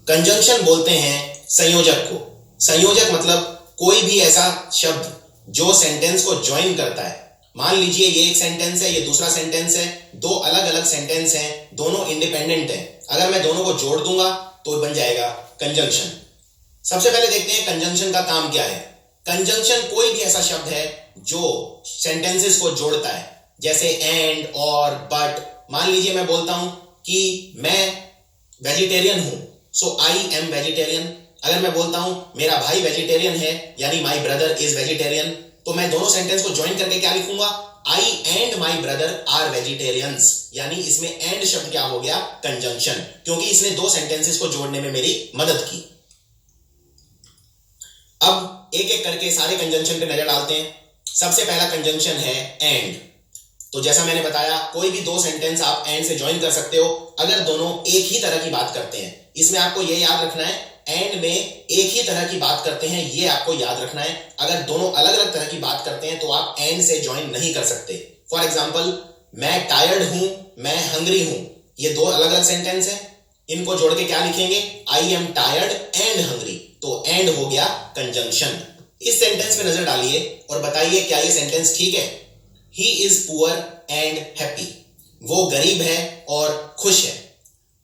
Conjunction बोलते हैं संयोजक को। संयोजक मतलब कोई भी ऐसा शब्द जो सेंटेंस को ज्वाइन करता है। मान लीजिए ये एक सेंटेंस है, ये दूसरा सेंटेंस है, दो अलग अलग सेंटेंस हैं, दोनों इंडिपेंडेंट हैं। अगर मैं दोनों को जोड़ दूंगा तो बन जाएगा कंजंक्शन। सबसे पहले देखते हैं कंजंक्शन का काम क्या है। कंजंक्शन कोई भी ऐसा शब्द है जो सेंटेंसेस को जोड़ता है, जैसे एंड, और, बट। मान लीजिए मैं बोलता हूं कि मैं वेजिटेरियन हूं, सो आई एम वेजिटेरियन। अगर मैं बोलता हूं मेरा भाई वेजिटेरियन है, यानी माई ब्रदर इज वेजिटेरियन, तो मैं दोनों सेंटेंस को ज्वाइन करके क्या लिखूंगा, I and my brother are vegetarians. यानी इसमें एंड शब्द क्या हो गया, कंजंक्शन, क्योंकि इसने दो सेंटेंसेस को जोड़ने में मेरी मदद की। अब एक एक करके सारे कंजंक्शन पे नजर डालते हैं। सबसे पहला कंजंक्शन है एंड। तो जैसा मैंने बताया, कोई भी दो सेंटेंस आप एंड से ज्वाइन कर सकते हो अगर दोनों एक ही तरह की बात करते हैं। इसमें आपको यह याद रखना है, एंड में एक ही तरह की बात करते हैं, ये आपको याद रखना है। अगर दोनों अलग अलग तरह की बात करते हैं तो आप एंड से ज्वाइन नहीं कर सकते। फॉर एग्जाम्पल, मैं टायर्ड हूं, मैं हंग्री हूं, ये दो अलग अलग सेंटेंस है। इनको जोड़ के क्या लिखेंगे, I am tired and hungry, तो एंड हो गया कंजंक्शन। इस सेंटेंस पे नजर डालिए और बताइए क्या ये सेंटेंस ठीक है। He is poor and happy, वो गरीब है और खुश है।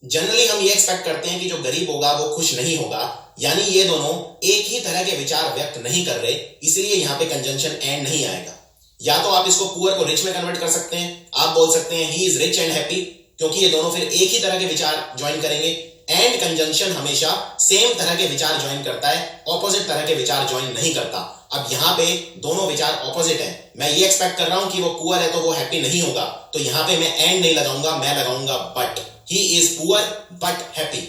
जनरली हम ये एक्सपेक्ट करते हैं कि जो गरीब होगा वो खुश नहीं होगा, यानी ये दोनों एक ही तरह के विचार व्यक्त नहीं कर रहे, इसलिए यहां पे कंजंक्शन एंड नहीं आएगा। या तो आप इसको पुअर को रिच में कन्वर्ट कर सकते हैं, आप बोल सकते हैं he is rich and happy, क्योंकि ये दोनों फिर एक ही तरह के विचार ज्वाइन करेंगे। एंड कंजंक्शन हमेशा सेम तरह के विचार ज्वाइन करता है, ऑपोजिट तरह के विचार ज्वाइन नहीं करता। अब यहां पे दोनों विचार ऑपोजिट हैं। मैं ये एक्सपेक्ट कर रहा हूं कि वो पुअर है तो वो हैप्पी नहीं होगा, तो यहां पे मैं एंड नहीं लगाऊंगा, मैं लगाऊंगा but. He is poor but happy.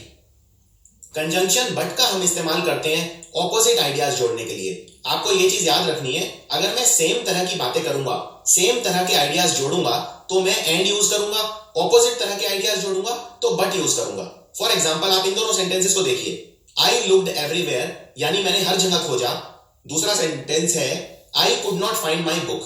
Conjunction but का हम इस्तेमाल करते हैं ऑपोजिट आइडियाज जोड़ने के लिए। आपको ये चीज याद रखनी है, अगर मैं सेम तरह की बातें करूंगा, सेम तरह के आइडियाज जोड़ूंगा तो मैं एंड यूज करूंगा, ऑपोजिट तरह के आइडियाज जोड़ूंगा तो बट यूज करूंगा। फॉर एग्जाम्पल, आप इन दोनों सेंटेंसेस को देखिए। आई लुक्ड एवरीवेयर, यानी मैंने हर जगह खोजा। दूसरा सेंटेंस है I could not find my book,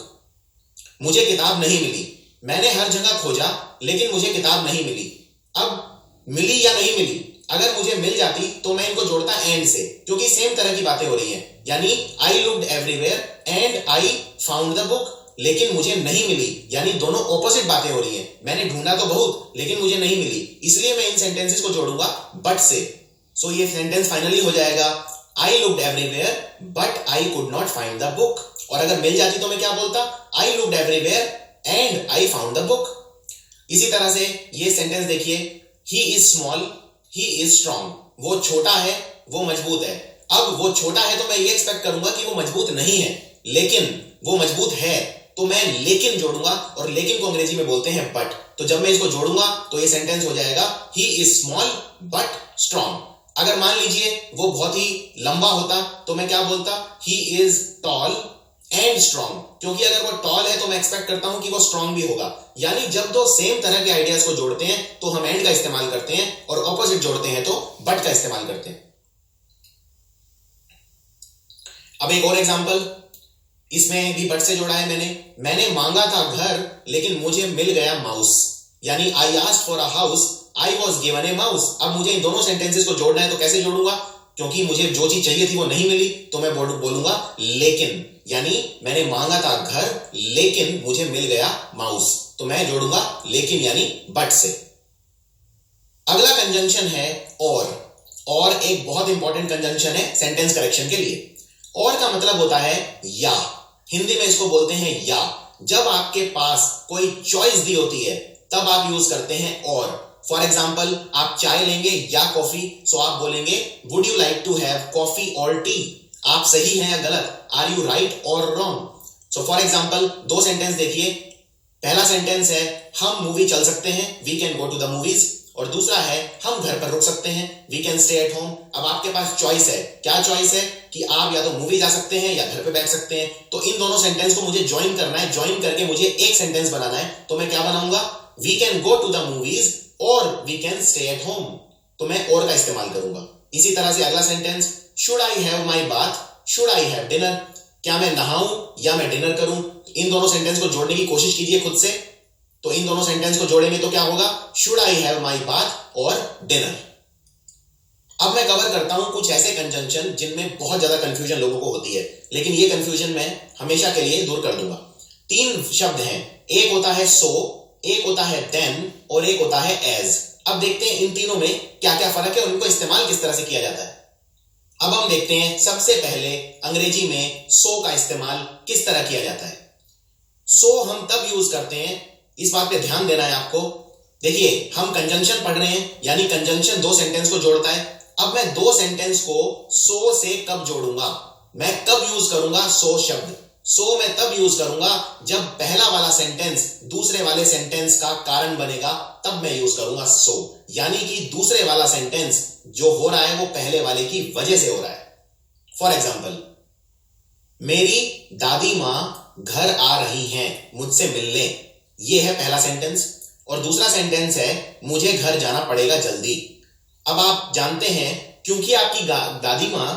मुझे किताब नहीं मिली। मैंने हर जगह खोजा लेकिन मुझे किताब नहीं मिली। अब मिली या नहीं मिली, अगर मुझे मिल जाती तो मैं इनको जोड़ता एंड से, क्योंकि सेम तरह की बातें हो रही हैं। यानी I looked everywhere and I found the book, लेकिन मुझे नहीं मिली, यानी दोनों ऑपोजिट बातें हो रही हैं। मैंने ढूंढा तो बहुत लेकिन मुझे नहीं मिली, इसलिए मैं इन सेंटेंसेस को जोड़ूंगा बट से। सो ये सेंटेंस फाइनली हो जाएगा I looked everywhere but I could not find the book. और अगर मिल जाती तो मैं क्या बोलता, I looked everywhere and I found the book. इसी तरह से ये सेंटेंस देखिए, he is small he is strong, वो छोटा है वो मजबूत है। अब वो छोटा है तो मैं ये एक्सपेक्ट करूंगा कि वो मजबूत नहीं है, लेकिन वो मजबूत है, तो मैं लेकिन जोड़ूंगा, और लेकिन को अंग्रेजी में बोलते हैं बट। तो जब मैं इसको जोड़ूंगा तो ये सेंटेंस हो जाएगा he is small but strong. अगर मान लीजिए वो बहुत ही लंबा होता तो मैं क्या बोलता, he is tall and strong, क्योंकि अगर वो टॉल है तो मैं एक्सपेक्ट करता हूं कि वो स्ट्रॉन्ग भी होगा। यानी जब दो सेम तरह के आइडियाज को जोड़ते हैं तो हम एंड का इस्तेमाल करते हैं, और ऑपोजिट जोड़ते हैं तो बट का इस्तेमाल करते हैं। अब एक और एग्जांपल, इसमें भी बट से जोड़ा है मैंने मांगा था घर लेकिन मुझे मिल गया माउस। यानी I asked for a house I was given A mouse. अब मुझे इन दोनों सेंटेंसेस को जोड़ना है तो कैसे जोड़ूंगा, क्योंकि मुझे जो चीज चाहिए थी वो नहीं मिली, तो मैं बोलूंगा लेकिन। यानी मैंने मांगा था घर लेकिन मुझे मिल गया माउस, तो मैं जोड़ूंगा लेकिन यानी बट से। अगला कंजंक्शन है और एक बहुत इंपॉर्टेंट कंजंक्शन है सेंटेंस करेक्शन के लिए। और का मतलब होता है या, हिंदी में इसको बोलते हैं या। जब आपके पास कोई चॉइस दी होती है तब आप यूज करते हैं और। फॉर एग्जाम्पल, आप चाय लेंगे या कॉफी, सो आप बोलेंगे would you like to have coffee और टी। आप सही हैं या गलत, आर यू राइट और रॉन्ग। सो फॉर एग्जाम्पल, दो सेंटेंस देखिए। पहला सेंटेंस है हम मूवी चल सकते हैं, we can go to the movies. और दूसरा है हम घर पर रुक सकते हैं, we can stay at home. अब आपके पास चॉइस है, क्या चॉइस है कि आप या तो मूवी जा सकते हैं या घर पे बैठ सकते हैं। तो इन दोनों सेंटेंस को मुझे ज्वाइन करना है, ज्वाइन करके मुझे एक सेंटेंस बनाना है। तो मैं क्या बनाऊंगा, we can go to the movies और we can stay at home, तो मैं और का इस्तेमाल करूंगा। इसी तरह से अगला sentence, should I have my bath should I have dinner, क्या मैं नहाऊं या मैं डिनर करूं। इन दोनों सेंटेंस को जोड़ने की कोशिश कीजिए खुद से। तो इन दोनों सेंटेंस को जोड़ेंगे तो क्या होगा, should I have my bath और डिनर। अब मैं कवर करता हूं कुछ ऐसे कंजंक्शन जिनमें बहुत ज्यादा कंफ्यूजन लोगों को होती है, लेकिन ये कंफ्यूजन मैं हमेशा के लिए दूर कर दूंगा। 3 शब्द हैं, एक होता है सो, एक होता है देन और एक होता है एज। अब देखते हैं इन तीनों में क्या क्या फर्क है और इनको इस्तेमाल किस तरह से किया जाता है। अब हम देखते हैं सबसे पहले अंग्रेजी में सो का इस्तेमाल किस तरह किया जाता है। सो हम तब यूज करते हैं, इस बात पे ध्यान देना है आपको। देखिए, हम कंजंक्शन पढ़ रहे हैं, यानी कंजंक्शन 2 सेंटेंस को जोड़ता है। अब मैं 2 सेंटेंस को सो से कब जोड़ूंगा, मैं कब यूज करूंगा सो शब्द। सो मैं तब यूज करूंगा जब पहला वाला सेंटेंस दूसरे वाले सेंटेंस का कारण बनेगा, तब मैं यूज करूंगा सो। यानी कि दूसरे वाला सेंटेंस जो हो रहा है वो पहले वाले की वजह से हो रहा है। फॉर एग्जाम्पल, मेरी दादी मां घर आ रही हैं मुझसे मिलने, ये है पहला सेंटेंस। और दूसरा सेंटेंस है मुझे घर जाना पड़ेगा जल्दी। अब आप जानते हैं क्योंकि आपकी दादी मां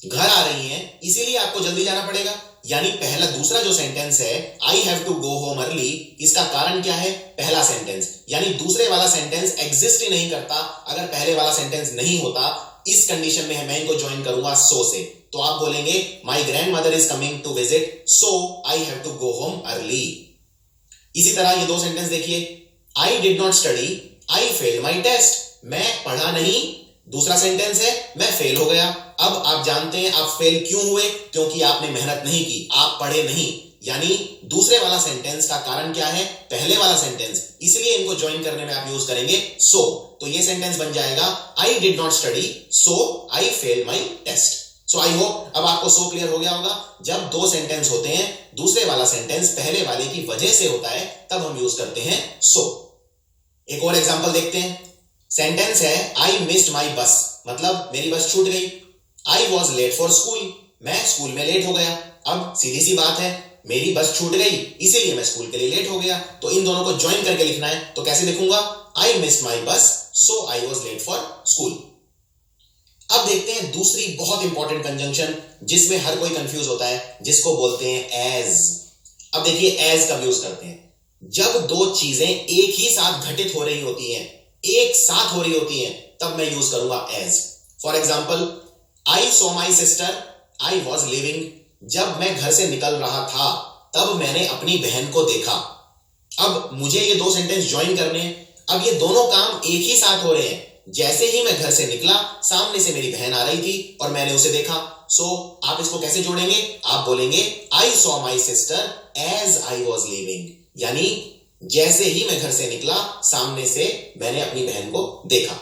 घर आ रही हैं इसीलिए आपको जल्दी जाना पड़ेगा। यानी पहला दूसरा जो सेंटेंस है I have to go home early, इसका कारण क्या है, पहला सेंटेंस। यानी दूसरे वाला सेंटेंस एग्जिस्ट ही नहीं करता अगर पहले वाला सेंटेंस नहीं होता। इस कंडीशन में मैं इनको ज्वाइन करूंगा सो से, तो आप बोलेंगे my grandmother is coming to visit so I have to go home early. इसी तरह ये 2 सेंटेंस देखिए, I did not study I failed my test, मैं पढ़ा नहीं, दूसरा सेंटेंस है मैं फेल हो गया। अब आप जानते हैं आप फेल क्यों हुए, क्योंकि आपने मेहनत नहीं की, आप पढ़े नहीं। यानी दूसरे वाला सेंटेंस का कारण क्या है, पहले वाला सेंटेंस, इसलिए इनको ज्वाइन करने में आप यूज करेंगे सो। तो ये सेंटेंस बन जाएगा I did not study so I failed my test. So I hope अब आपको सो क्लियर हो गया होगा। जब 2 सेंटेंस होते हैं, दूसरे वाला सेंटेंस पहले वाले की वजह से होता है, तब हम यूज करते हैं सो। एक और एग्जांपल देखते हैं। सेंटेंस है आई मिस्ड माई बस, मतलब मेरी बस छूट गई। I was late for school, मैं स्कूल में लेट हो गया। अब सीधी सी बात है, मेरी बस छूट गई इसीलिए मैं स्कूल के लिए लेट हो गया। तो इन दोनों को ज्वाइन करके लिखना है, तो कैसे लिखूंगा, आई missed my bus so I was late for school. अब देखते हैं दूसरी बहुत इंपॉर्टेंट कंजंक्शन जिसमें हर कोई कंफ्यूज होता है, जिसको बोलते हैं एज। अब देखिए एज कब यूज करते हैं, जब 2 चीजें एक ही साथ घटित हो रही होती हैं, एक साथ हो रही होती हैं, तब मैं यूज करूंगा as. For example, I saw my sister I was living, जब मैं घर से निकल रहा था तब मैंने अपनी बहन को देखा। अब मुझे ये 2 सेंटेंस ज्वाइन करने हैं। अब ये दोनों काम एक ही साथ हो रहे हैं। जैसे ही मैं घर से निकला, सामने से मेरी बहन आ रही थी और मैंने उसे देखा। सो आप इसको कैसे जोड़ेंगे, आप बोलेंगे I saw my sister as I was living, यानी जैसे ही मैं घर से निकला, सामने से मैंने अपनी बहन को देखा।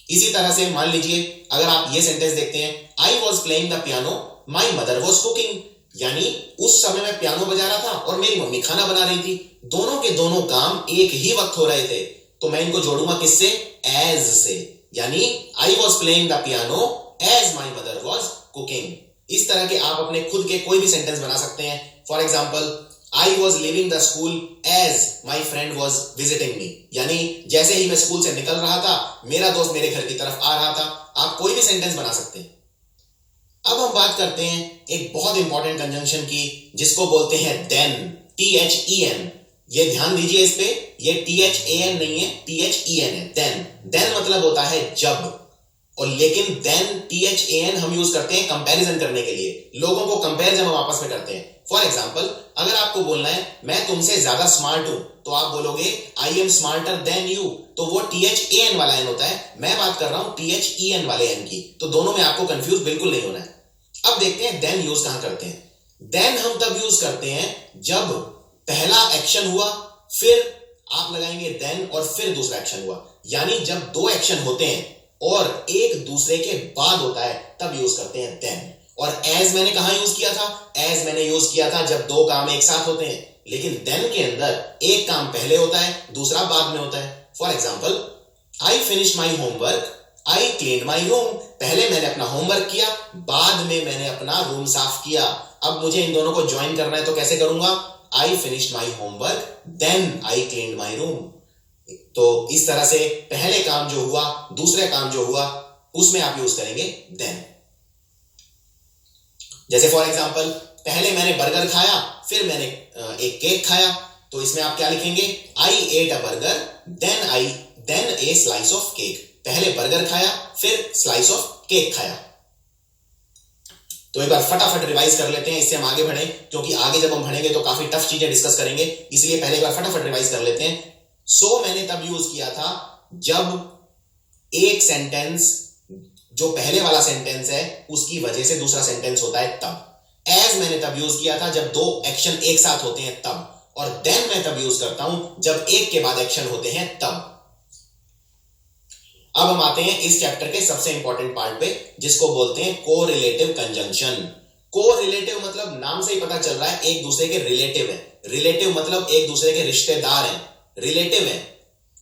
इसी तरह से मान लीजिए अगर आप ये सेंटेंस देखते हैं, आई was playing the piano my mother was cooking, यानी उस समय मैं पियानो बजा रहा था और मेरी मम्मी खाना बना रही थी। दोनों के दोनों काम एक ही वक्त हो रहे थे, तो मैं इनको जोड़ूंगा किससे, एज से। यानी I was playing the piano as my mother was cooking. इस तरह के आप अपने खुद के कोई भी सेंटेंस बना सकते हैं। For example, I was living the school as my friend was visiting me, यानी जैसे ही मैं स्कूल से निकल रहा था, मेरा दोस्त मेरे घर की तरफ आ रहा था। आप कोई भी सेंटेंस बना सकते हैं। अब हम बात करते हैं एक बहुत इंपॉर्टेंट कंजंक्शन की, जिसको बोलते हैं देन, THEN। ये ध्यान दीजिए इस पे, ये THAN नहीं है, THEN है, देन। देन मतलब होता है जब, और लेकिन देन THAN हम यूज करते हैं कंपैरिजन करने के लिए। लोगों को कंपेयर जब हम आपस में करते हैं। फॉर एग्जाम्पल, अगर आपको बोलना है मैं तुमसे ज्यादा स्मार्ट हूं, तो आप बोलोगे I am smarter than you, तो वो THAN वाला एन होता है। मैं बात कर रहा हूं THEN वाले एन की, तो दोनों में आपको कंफ्यूज बिल्कुल नहीं होना है। अब देखते हैं देन यूज कहां करते हैं। देन हम तब यूज करते हैं जब पहला एक्शन हुआ, फिर आप लगाएंगे देन और फिर दूसरा एक्शन हुआ। यानी जब 2 एक्शन होते हैं और एक दूसरे के बाद होता है, तब यूज करते हैं देन। और एज मैंने कहां यूज किया था, एज मैंने यूज किया था जब 2 काम एक साथ होते हैं। लेकिन देन के अंदर एक काम पहले होता है, दूसरा बाद में होता है। For example, I finished my homework I cleaned my room, पहले मैंने अपना होमवर्क किया, बाद में मैंने अपना रूम साफ किया। अब मुझे इन दोनों को ज्वाइन करना है, तो कैसे करूंगा, I finished my homework then I cleaned my room. तो इस तरह से पहले काम जो हुआ, दूसरे काम जो हुआ, उसमें आप यूज करेंगे देन। जैसे फॉर एग्जाम्पल, पहले मैंने बर्गर खाया, फिर मैंने एक केक खाया, तो इसमें आप क्या लिखेंगे, I ate a burger then a slice of cake. पहले बर्गर खाया फिर स्लाइस ऑफ केक खाया। तो एक बार फटाफट रिवाइज कर लेते हैं, इससे हम आगे बढ़े, क्योंकि आगे जब हम बढ़ेंगे तो काफी टफ चीजें डिस्कस करेंगे, इसलिए पहले एक बार फटाफट रिवाइज कर लेते हैं। सो मैंने तब यूज किया था जब एक सेंटेंस जो पहले वाला सेंटेंस है उसकी वजह से दूसरा सेंटेंस होता है तब। एज मैंने तब यूज किया था जब दो एक्शन एक साथ होते हैं तब। और देन मैं तब यूज करता हूं जब एक के बाद एक्शन होते हैं तब। अब हम आते हैं इस चैप्टर के सबसे इंपॉर्टेंट पार्ट पे, जिसको बोलते हैं कोरिलेटिव कंजंक्शन। कोरिलेटिव मतलब नाम से ही पता चल रहा है एक दूसरे के रिलेटिव है। रिलेटिव मतलब एक दूसरे के रिश्तेदार हैं, रिलेटिव हैं।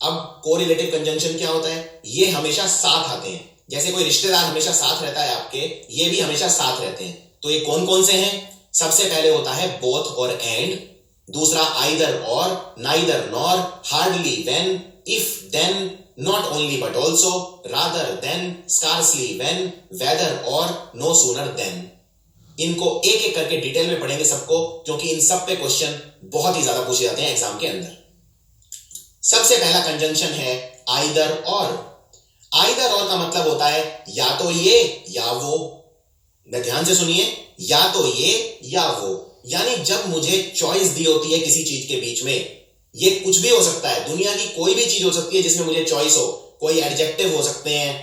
अब कोरिलेटिव कंजंक्शन क्या होता है? ये हमेशा साथ आते हैं। जैसे कोई रिश्तेदार हमेशा साथ रहता है आपके, ये भी हमेशा साथ रहते हैं। तो ये कौन कौन से हैं? सबसे पहले होता है बोथ और एंड, दूसरा either or, neither nor, hardly when, if then, not only but also, rather than, scarcely when, whether or, no sooner than. इनको एक एक करके डिटेल में पढ़ेंगे सबको, क्योंकि इन सब पे क्वेश्चन बहुत ही ज्यादा पूछे जाते हैं एग्जाम के अंदर। सबसे पहला कंजंक्शन है आइदर और। आइदर और का मतलब होता है या तो ये या वो। ध्यान से सुनिए, या तो ये या वो। यानी जब मुझे चॉइस दी होती है किसी चीज के बीच में, ये कुछ भी हो सकता है, दुनिया की कोई भी चीज हो सकती है जिसमें मुझे चॉइस हो। कोई एडजेक्टिव हो सकते हैं,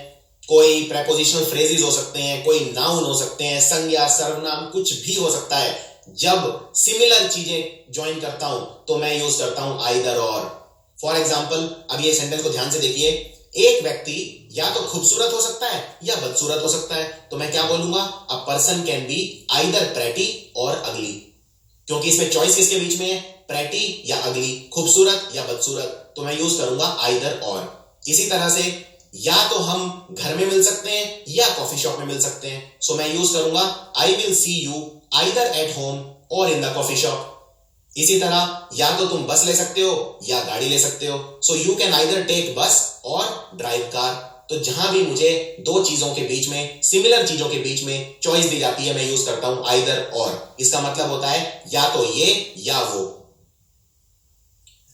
कोई प्रेपोजिशनल फ्रेजेस हो सकते हैं, कोई नाउन हो सकते हैं, संज्ञा, सर्वनाम, कुछ भी हो सकता है। जब सिमिलर चीजें ज्वाइन करता हूं तो मैं यूज करता हूं आइदर और। फॉर एग्जाम्पल, अब ये सेंटेंस को ध्यान से देखिए। एक व्यक्ति या तो खूबसूरत हो सकता है या बदसूरत हो सकता है, तो मैं क्या बोलूंगा? A person can be either pretty और अगली। क्योंकि इसमें चॉइस किसके बीच में है? प्रेटी या अगली, खूबसूरत या बदसूरत, तो मैं यूज करूंगा आइदर और। इसी तरह से या तो हम घर में मिल सकते हैं या कॉफी शॉप में मिल सकते हैं, सो मैं यूज करूंगा I will see you either at home और इन द कॉफी शॉप। इसी तरह या तो तुम बस ले सकते हो या गाड़ी ले सकते हो, so you can either take bus or drive car. तो जहां भी मुझे दो चीजों के बीच में, सिमिलर चीजों के बीच में चॉइस दी जाती है, मैं यूज करता हूं आइदर और। इसका मतलब होता है या तो ये या वो।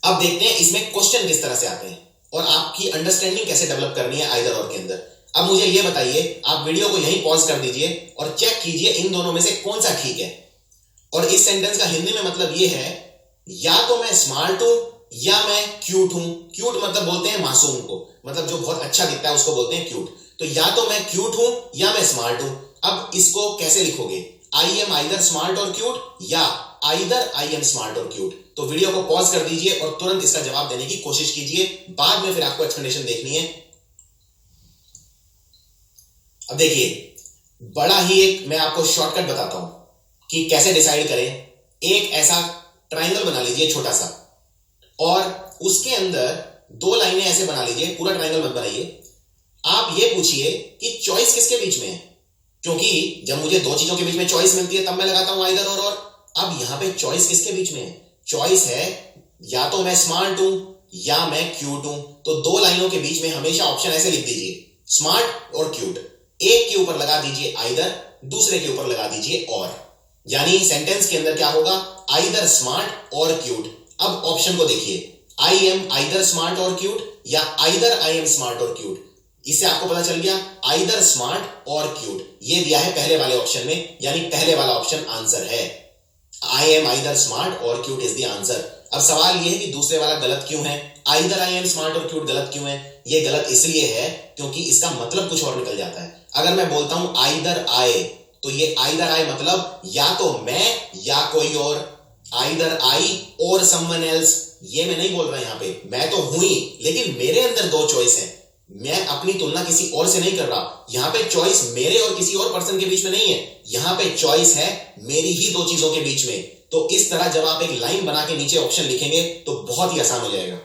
अब देखते हैं इसमें क्वेश्चन किस तरह से आते हैं और आपकी अंडरस्टैंडिंग कैसे डेवलप करनी है आइदर और के अंदर। अब मुझे यह बताइए, आप वीडियो को यहीं पॉज कर दीजिए और चेक कीजिए इन दोनों में से कौन सा ठीक है। और इस सेंटेंस का हिंदी में मतलब यह है, या तो मैं स्मार्ट हूं या मैं क्यूट हूं। क्यूट मतलब बोलते हैं मासूम को, मतलब जो बहुत अच्छा दिखता है उसको बोलते हैं क्यूट। तो या तो मैं क्यूट हूं या मैं स्मार्ट हूं। अब इसको कैसे लिखोगे? आई एम आइदर स्मार्ट और क्यूट या आइदर आई एम स्मार्ट और क्यूट। तो वीडियो को पॉज कर दीजिए और तुरंत इसका जवाब देने की कोशिश कीजिए, बाद में फिर आपको एक्सप्लेनेशन देखनी है। अब देखिए, बड़ा ही एक मैं आपको शॉर्टकट बताता हूं कि कैसे डिसाइड करें। एक ऐसा ट्राइंगल बना लीजिए छोटा सा, और उसके अंदर दो लाइनें ऐसे बना लीजिए, पूरा ट्राइंगल मत बनाइए। आप ये पूछिए कि चॉइस किसके बीच में है, क्योंकि जब मुझे दो चीजों के बीच में चॉइस मिलती है तब मैं लगाता हूं आइदर और। अब यहां पे चॉइस किसके बीच में है? चॉइस है या तो मैं स्मार्ट हूं या मैं क्यूट हूं। तो दो लाइनों के बीच में हमेशा ऑप्शन ऐसे लिख दीजिए, स्मार्ट और क्यूट। एक के ऊपर लगा दीजिए आइदर, दूसरे के ऊपर लगा दीजिए और। यानी सेंटेंस के अंदर क्या होगा? आइदर स्मार्ट और क्यूट। अब ऑप्शन को देखिए, आई एम आइदर स्मार्ट और क्यूट या आइदर आई एम स्मार्ट और क्यूट। इससे आपको पता चल गया आइदर स्मार्ट और क्यूट ये दिया है पहले वाले ऑप्शन में, यानी पहले वाला ऑप्शन आंसर है। आई एम आइदर स्मार्ट और क्यूट इज द आंसर। अब सवाल यह है कि दूसरे वाला गलत क्यों है? आइदर आई एम स्मार्ट और क्यूट गलत क्यों है? यह गलत इसलिए है क्योंकि इसका मतलब कुछ और निकल जाता है। अगर मैं बोलता हूं आइदर आई, तो ये आइदर आई मतलब या तो मैं या कोई और। आइदर आई और समवन एल्स, ये मैं नहीं बोल रहा यहां पे, मैं तो हूं ही, लेकिन मेरे अंदर दो चॉइस है। मैं अपनी तुलना किसी और से नहीं कर रहा। यहां पे चॉइस मेरे और किसी और पर्सन के बीच में नहीं है, यहां पे चॉइस है मेरी ही दो चीजों के बीच में। तो इस तरह जब आप एक लाइन बना के नीचे ऑप्शन लिखेंगे तो बहुत ही आसान हो जाएगा।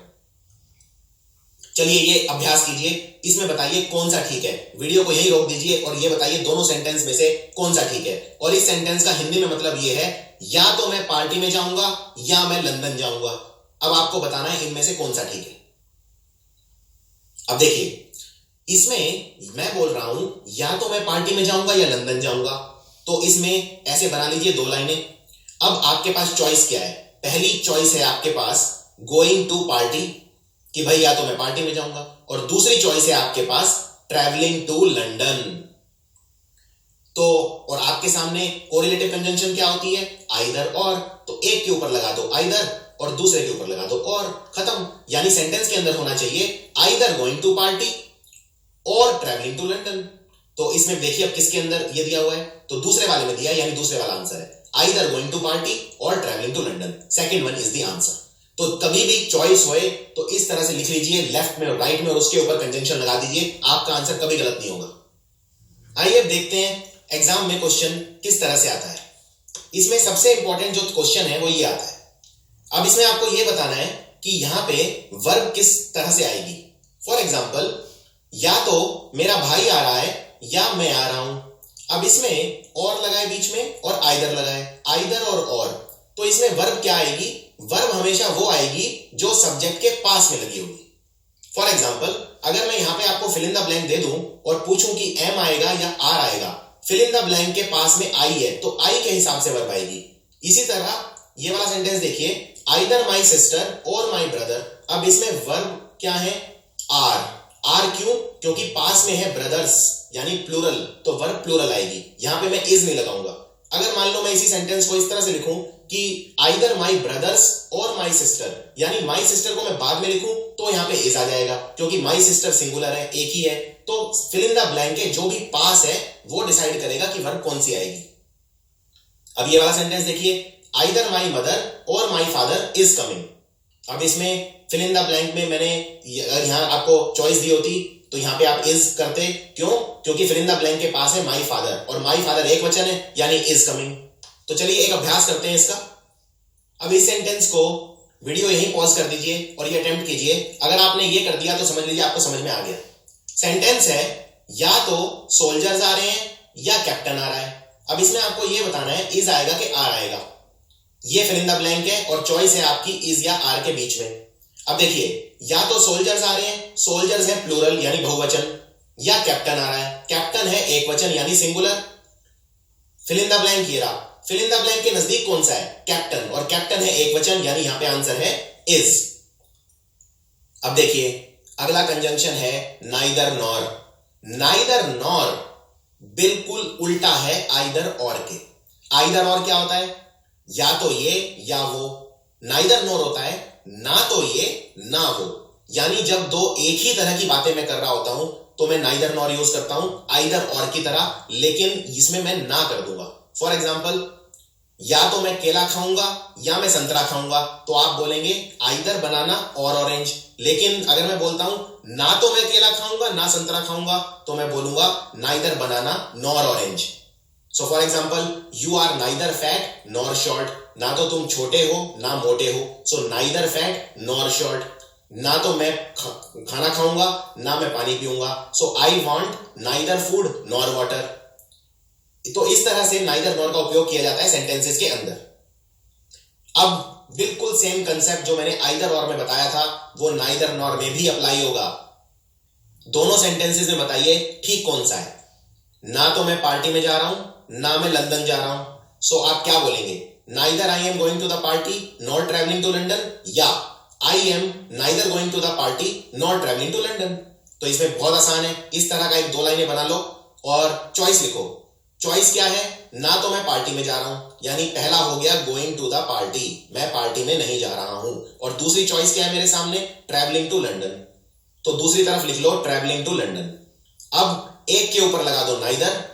चलिए ये अभ्यास कीजिए, इसमें बताइए कौन सा ठीक है। वीडियो को यहीं रोक दीजिए और ये बताइए दोनों सेंटेंस में से कौन सा ठीक है। और इस सेंटेंस का हिंदी में मतलब ये है, या तो मैं पार्टी में जाऊंगा या मैं लंदन जाऊंगा। अब आपको बताना है इनमें से कौन सा ठीक है। अब देखिए, इसमें मैं बोल रहा हूं या तो मैं पार्टी में जाऊंगा या लंदन जाऊंगा, तो इसमें ऐसे बना लीजिए दो लाइनें। अब आपके पास चॉइस क्या है? पहली चॉइस है आपके पास गोइंग टू पार्टी, कि भाई या तो मैं पार्टी में जाऊंगा, और दूसरी चॉइस है आपके पास ट्रैवलिंग टू लंदन। तो और आपके सामने कोरिलेटिव कंजंक्शन क्या होती है, आइदर और। तो एक के ऊपर लगा दो आइदर और दूसरे के ऊपर लगा दो और, खत्म। यानी सेंटेंस के अंदर होना चाहिए either going to party or travelling to London. तो इसमें देखिए अब किसके अंदर ये दिया हुआ है, तो दूसरे वाले में दिया है, यानी दूसरे वाला आंसर है either going to party or travelling to London. Second one is the answer. तो कभी भी चॉइस होए तो इस तरह से लिख लीजिए, लेफ्ट में और राइट में, और उसके ऊपर कंजंक्शन लगा दीजिए, आपका आंसर कभी गलत नहीं होगा। आइए अब देखते हैं एग्जाम में क्वेश्चन किस तरह से आता है। इसमें सबसे इंपॉर्टेंट जो क्वेश्चन है वो ये आता है। अब इसमें आपको ये बताना है कि यहां पे वर्ब किस तरह से आएगी। फॉर एग्जाम्पल, या तो मेरा भाई आ रहा है या मैं आ रहा हूं। अब इसमें और लगाए बीच में और आइदर लगाए, आइदर और। तो इसमें वर्ब क्या आएगी, वर्ब हमेशा वो आएगी जो सब्जेक्ट के पास में लगी होगी। फॉर एग्जाम्पल, अगर मैं यहां पे आपको फिल इन द ब्लैंक दे दूं और पूछूं कि एम आएगा या आर आएगा, फिल इन द ब्लैंक के पास में आई है तो आई के हिसाब से वर्ब आएगी। इसी तरह ये वाला सेंटेंस देखिए, आइदर माई सिस्टर और माई ब्रदर। अब इसमें वर्ब क्या है, आर। आर क्यों, क्योंकि पास में है ब्रदर्स यानी प्लूरल, तो वर्ब प्लूरल आएगी। यहां पे मैं इज नहीं लगाऊंगा। अगर मान लो मैं इसी सेंटेंस को इस तरह से लिखूं कि आइदर माई ब्रदर्स और माई सिस्टर, यानी माई सिस्टर को मैं बाद में लिखूं तो यहां पे इज आ जाएगा, क्योंकि माई सिस्टर सिंगुलर है, एक ही है। तो फिल इन द ब्लैंक के जो भी पास है वो डिसाइड करेगा कि वर्ब कौन सी आएगी। अब ये वाला सेंटेंस देखिए, आइदर माई मदर और माई फादर इज कमिंग। अब इसमें फिल इन द ब्लैंक में मैंने यहां आपको चॉइस दी होती तो यहां पे आप इज करते, क्यों, क्योंकि फिल इन द ब्लैंक के पास है माई फादर और माई फादर एक वचन है यानी इज कमिंग। तो चलिए एक अभ्यास करते हैं इसका। अब इस सेंटेंस को वीडियो यहीं पॉज कर दीजिए और ये अटेम्प्ट कीजिए। अगर आपने ये कर दिया तो समझ लीजिए आपको समझ में आ गया। सेंटेंस है, या तो सोल्जर्स आ रहे हैं या कैप्टन आ रहा है। अब इसमें आपको ये बताना है इज आएगा कि आर आएगा। ये फिल इन द ब्लैंक है और चॉइस है आपकी इज या आर के बीच में। अब देखिए, या तो सोल्जर्स आ रहे हैं, सोल्जर्स है प्लूरल यानी बहुवचन, या कैप्टन आ रहा है, कैप्टन है एक वचन यानी singular. Fill in the blank ये रहा, फिल इन द ब्लैंक के नजदीक कौन सा है, कैप्टन, और कैप्टन है एक वचन यानी यहां पे आंसर है इज। अब देखिए अगला कंजंक्शन है नाइदर नॉर। नाइदर नॉर बिल्कुल उल्टा है आइदर और के। आइदर और क्या होता है, या तो ये या वो। नाइदर नॉर होता है ना तो ये ना वो, यानी जब दो एक ही तरह की बातें मैं कर रहा होता हूं तो मैं नाइदर नॉर यूज करता हूं आइदर और की तरह, लेकिन इसमें मैं ना कर दूंगा। फॉर एग्जाम्पल, या तो मैं केला खाऊंगा या मैं संतरा खाऊंगा, तो आप बोलेंगे आइदर बनाना और ऑरेंज। लेकिन अगर मैं बोलता हूं ना तो मैं केला खाऊंगा ना संतरा खाऊंगा, तो मैं बोलूंगा neither banana nor orange. So for example, you are neither fat nor short. ना तो तुम छोटे हो ना मोटे हो, so neither fat nor short. ना तो मैं खाना खाऊंगा ना मैं पानी पीऊंगा, so I want neither food nor water. तो इस तरह से नाइदर नॉर का उपयोग किया जाता है सेंटेंसेस के अंदर। अब बिल्कुल सेम कंसेप्ट जो मैंने आइदर और में बताया था वो नाइदर नॉर में भी अप्लाई होगा। दोनों सेंटेंसेस में बताइए ठीक कौन सा है। ना तो मैं पार्टी में जा रहा हूं ना मैं लंदन जा रहा हूं, सो आप क्या बोलेंगे, neither I am going to the party not travelling to London, या I am neither going to the party not travelling to London. तो इसमें बहुत आसान है, इस तरह का एक दो लाइनें बना लो और चॉइस लिखो। चॉइस क्या है, ना तो मैं पार्टी में जा रहा हूं, यानी पहला हो गया गोइंग टू द पार्टी, मैं पार्टी में नहीं जा रहा हूं। और दूसरी चॉइस क्या है मेरे सामने, ट्रैवलिंग टू लंदन, तो दूसरी तरफ लिख लो ट्रैवलिंग टू लंदन। अब एक के ऊपर लगा दो नाइदर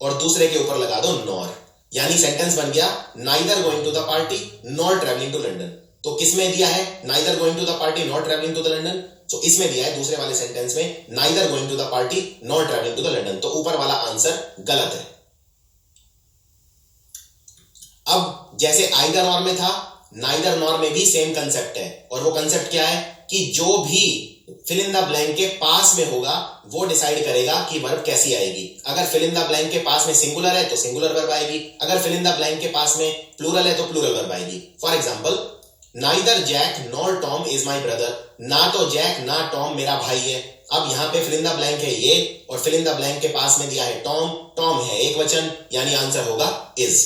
और दूसरे के ऊपर लगा दो नॉर, यानी सेंटेंस बन गया neither going to the party nor travelling to London. तो किसमें दिया है neither going to the party not travelling to the London, तो इसमें दिया है दूसरे वाले सेंटेंस में neither going to the party not travelling to the London, तो ऊपर वाला आंसर गलत है। अब जैसे आइदर और में था, नाइदर नॉर में भी सेम कंसेप्ट है, और वो कंसेप्ट क्या है कि जो भी फिल इन द ब्लैंक के पास में होगा वो डिसाइड करेगा कि वर्ब कैसी आएगी। अगर फिल इन द ब्लैंक के पास में सिंगुलर है तो सिंगुलर वर्ब आएगी, अगर फिल इन द ब्लैंक के पास में प्लूरल है तो प्लूरल वर्ब आएगी। For example, neither Jack nor Tom is my brother. ना तो जैक ना टॉम मेरा भाई है। अब यहां पे फिल इन द ब्लैंक है ये, और फिल इन द ब्लैंक के पास में दिया है टॉम, टॉम है एक वचन यानी आंसर होगा इज।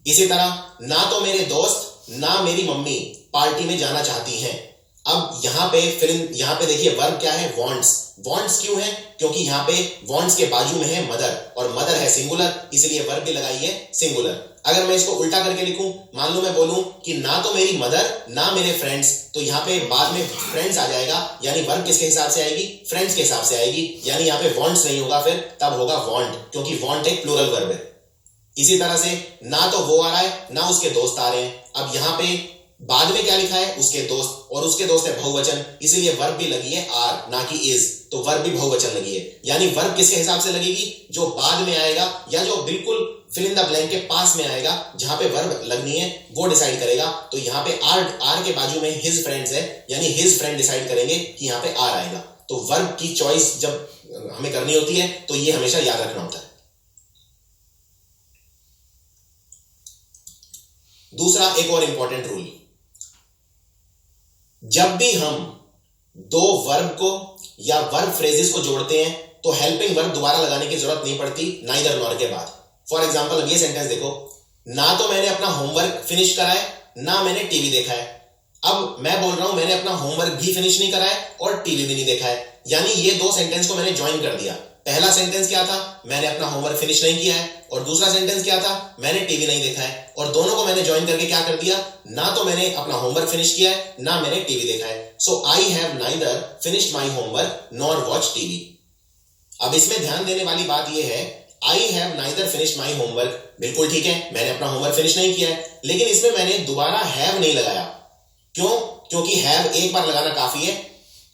इसी तरह, ना तो मेरे दोस्त ना मेरी मम्मी पार्टी में जाना चाहती हैं। अब यहां पे देखिए वर्ब क्या है, वांट्स। वांट्स क्यों है? क्योंकि यहां पे वांट्स के बाजू में है मदर, और मदर है सिंगुलर, इसलिए वर्ब भी लगाई है सिंगुलर। अगर मैं इसको उल्टा करके लिखूं, मान लो मैं बोलूं कि ना तो मेरी मदर ना मेरे फ्रेंड्स, तो यहां पे बाद में फ्रेंड्स आ जाएगा, यानी वर्ब किसके हिसाब से आएगी? फ्रेंड्स के हिसाब से आएगी, यानी यहां पे वांट्स नहीं होगा, फिर तब होगा वांट, क्योंकि वांट एक प्लूरल वर्ब है। इसी तरह से ना तो वो आ रहा है ना उसके दोस्त आ रहे हैं। अब यहां पे बाद में क्या लिखा है? उसके दोस्त, और उसके दोस्त है बहुवचन, इसीलिए वर्ब भी लगी है आर ना कि इज, तो वर्ब भी बहुवचन लगी है। यानी वर्ब किसके हिसाब से लगेगी? जो बाद में आएगा या जो बिल्कुल फिल इन द ब्लैंक के पास में आएगा, जहां पे वर्ब लगनी है वो डिसाइड करेगा। तो यहां पे आर के बाजू में हिज फ्रेंड्स है, यानी हिज फ्रेंड डिसाइड करेंगे कि यहां पे आर आएगा। तो वर्ब की चॉइस जब हमें करनी होती है तो ये हमेशा याद रखना होता है। दूसरा एक और इंपॉर्टेंट रूल, जब भी हम दो वर्ब को या वर्ब फ्रेजेस को जोड़ते हैं तो हेल्पिंग वर्ब दोबारा लगाने की जरूरत नहीं पड़ती नाइदर नॉर के बाद। फॉर एग्जाम्पल अब ये सेंटेंस देखो, ना तो मैंने अपना होमवर्क फिनिश करा है ना मैंने टीवी देखा है। अब मैं बोल रहा हूं मैंने अपना होमवर्क भी फिनिश नहीं करा है और टीवी भी नहीं देखा है, यानी ये दो सेंटेंस को मैंने ज्वाइन कर दिया। पहला सेंटेंस क्या था? मैंने अपना होमवर्क फिनिश नहीं किया है, और दूसरा सेंटेंस क्या था? मैंने टीवी नहीं देखा है, और दोनों को मैंने ज्वाइन करके क्या कर दिया? ना तो मैंने अपना होमवर्क फिनिश किया है ना मैंने टीवी देखा है। So I have neither finished my homework nor watch TV. अब इसमें ध्यान देने वाली बात यह है, I have neither finished my homework, बिल्कुल ठीक है, मैंने अपना होमवर्क फिनिश नहीं किया है, लेकिन इसमें मैंने दोबारा हैव नहीं लगाया। क्यों? क्योंकि हैव एक बार लगाना काफी है।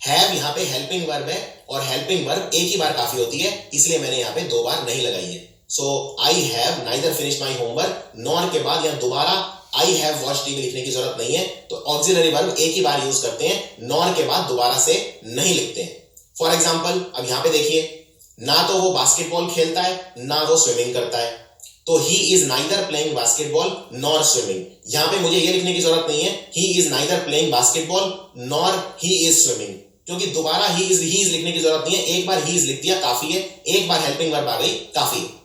हैव यहां पे हेल्पिंग वर्ब है, और हेल्पिंग वर्ब एक ही बार काफी होती है, इसलिए मैंने यहां पे दो बार नहीं लगाई है। So I have neither finished my homework, nor के बाद यहां दोबारा आई हैव वॉच्ड टीवी लिखने की जरूरत नहीं है, तो ऑक्सिलरी वर्ब एक ही बार यूज करते हैं, नॉर के बाद दोबारा से नहीं लिखते हैं। फॉर एग्जाम्पल अब यहां पे देखिए, ना तो वो बास्केटबॉल खेलता है ना वो स्विमिंग करता है, तो he is neither playing basketball nor swimming. यहां पे मुझे ये लिखने की जरूरत नहीं है he is neither playing basketball nor he is swimming, क्योंकि दोबारा ही इज लिखने की जरूरत नहीं है, एक बार ही इज लिख दिया काफी है, एक बार हेल्पिंग वर्ब आ गई काफी है।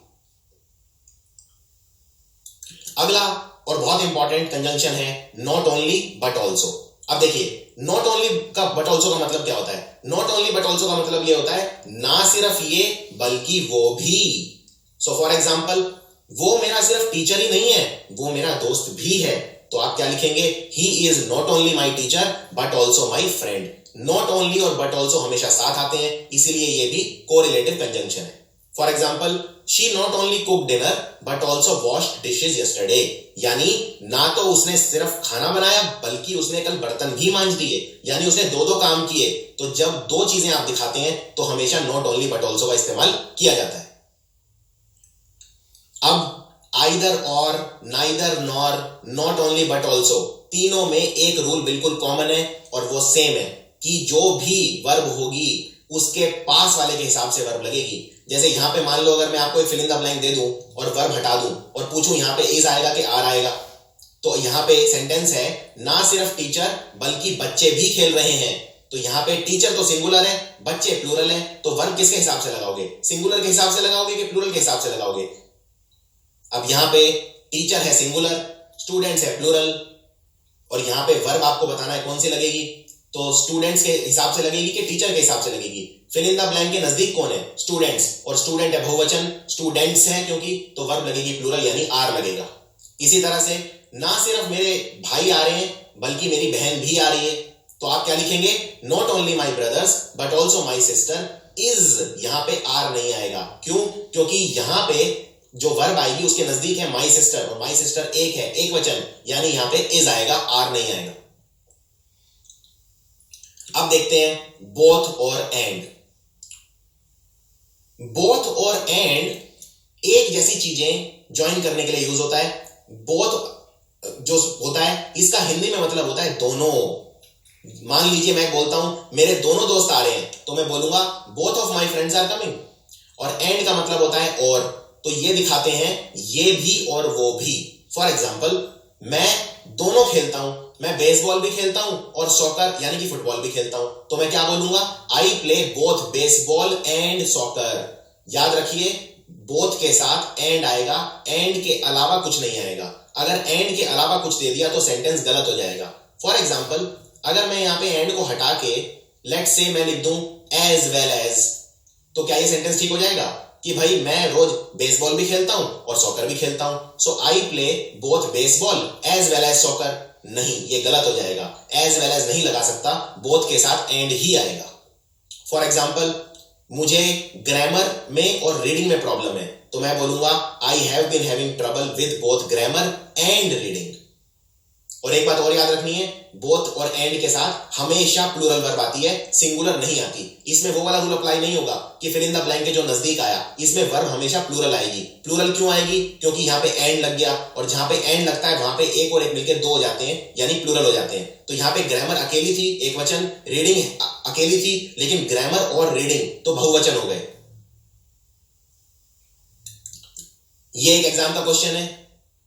अगला और बहुत इंपॉर्टेंट कंजंक्शन है नॉट ओनली बट ऑल्सो। अब देखिए नॉट ओनली का बट ऑल्सो का मतलब क्या होता है? नॉट ओनली बट ऑल्सो का मतलब ये होता है ना सिर्फ ये बल्कि वो भी। सो फॉर एग्जाम्पल, वो मेरा सिर्फ टीचर ही नहीं है, वो मेरा दोस्त भी है, तो आप क्या लिखेंगे? He is not only my teacher but also my friend. Not only और बट ऑल्सो हमेशा साथ आते हैं, इसीलिए ये भी कोरिलेटिव कंजंक्शन है। For example, she not only cook dinner but also washed dishes yesterday, यानी ना तो उसने सिर्फ खाना बनाया बल्कि उसने कल बर्तन भी मांज दिए, यानी उसने दो दो काम किए। तो जब दो चीजें आप दिखाते हैं तो हमेशा नॉट ओनली बट ऑल्सो का इस्तेमाल किया जाता है। अब either or, neither nor, not only but also, तीनों में एक रूल बिल्कुल कॉमन है और वो सेम है कि जो भी वर्ब होगी उसके पास वाले के हिसाब से वर्ब लगेगी। जैसे यहां पे मान लो अगर मैं आपको एक फिल इन द ब्लैंक दे दूं और वर्ब हटा दूं और पूछूं यहां पे इज आएगा कि आर आएगा, तो यहां पे सेंटेंस है ना सिर्फ टीचर बल्कि बच्चे भी खेल रहे हैं, तो यहां पे टीचर तो सिंगुलर है, बच्चे प्लूरल है, तो वर्ब किसके हिसाब से लगाओगे? सिंगुलर के हिसाब से लगाओगे कि प्लूरल के हिसाब से लगाओगे? अब यहां पे टीचर है सिंगुलर, स्टूडेंट्स है प्लूरल, और यहां पे वर्ब आपको बताना है कौन सी लगेगी, तो स्टूडेंट्स के हिसाब से लगेगी कि टीचर के हिसाब से लगेगी? फिल इन द ब्लैंक के नजदीक कौन है? स्टूडेंट्स, और स्टूडेंट है बहुवचन, स्टूडेंट्स है क्योंकि, तो वर्ब लगेगी प्लूरल यानी आर लगेगा। इसी तरह से ना सिर्फ मेरे भाई आ रहे हैं बल्कि मेरी बहन भी आ रही है, तो आप क्या लिखेंगे? Not only my brothers but also my sister is, यहां पे आर नहीं आएगा। क्यों? क्योंकि यहां पे जो वर्ब आएगी उसके नजदीक है माई सिस्टर, और माई सिस्टर एक है, एक वचन, यानी यहां पे इज आएगा, आर नहीं आएगा। अब देखते हैं बोथ और एंड। बोथ और एंड एक जैसी चीजें ज्वाइन करने के लिए यूज होता है। बोथ जो होता है इसका हिंदी में मतलब होता है दोनों। मान लीजिए मैं बोलता हूं मेरे दोनों दोस्त आ रहे हैं, तो मैं बोलूंगा both of my friends are coming. और एंड का मतलब होता है और, तो ये दिखाते हैं ये भी और वो भी। फॉर एग्जाम्पल, मैं दोनों खेलता हूं, मैं बेसबॉल भी खेलता हूं और सॉकर यानी कि फुटबॉल भी खेलता हूं, तो मैं क्या बोलूंगा? आई play both baseball and soccer. याद रखिए बोथ के साथ एंड आएगा, एंड के अलावा कुछ नहीं आएगा। अगर एंड के अलावा कुछ दे दिया तो सेंटेंस गलत हो जाएगा। फॉर एग्जाम्पल, अगर मैं यहां पे एंड को हटा के लेट से मैं लिख दूं एज वेल एज, तो क्या ये सेंटेंस ठीक हो जाएगा कि भाई मैं रोज बेसबॉल भी खेलता हूं और सॉकर भी खेलता हूं, so I play both baseball as well as soccer? नहीं, ये गलत हो जाएगा। एज वेल एज नहीं लगा सकता, बोथ के साथ एंड ही आएगा। फॉर एग्जाम्पल, मुझे ग्रामर में और रीडिंग में प्रॉब्लम है, तो मैं बोलूंगा I have been having trouble with both grammar and reading. और एक बात और याद रखनी है, बोथ और एंड के साथ हमेशा प्लूरल वर्ब आती है, सिंगुलर नहीं आती। इसमें वो वाला रूल अप्लाई नहीं होगा कि फिर इन द ब्लैंक के जो नजदीक आया, इसमें वर्ब हमेशा प्लूरल आएगी। प्लूरल क्यों आएगी? क्योंकि यहां पे एंड लग गया, और जहां पे एंड लगता है वहां पे एक और एक मिलकर दो हो जाते हैं, यानी प्लूरल हो जाते हैं। तो यहां पे ग्रामर अकेली थी एक वचन, रीडिंग अकेली थी, लेकिन ग्रामर और रीडिंग तो बहुवचन हो गए। ये एक एग्जाम का क्वेश्चन है,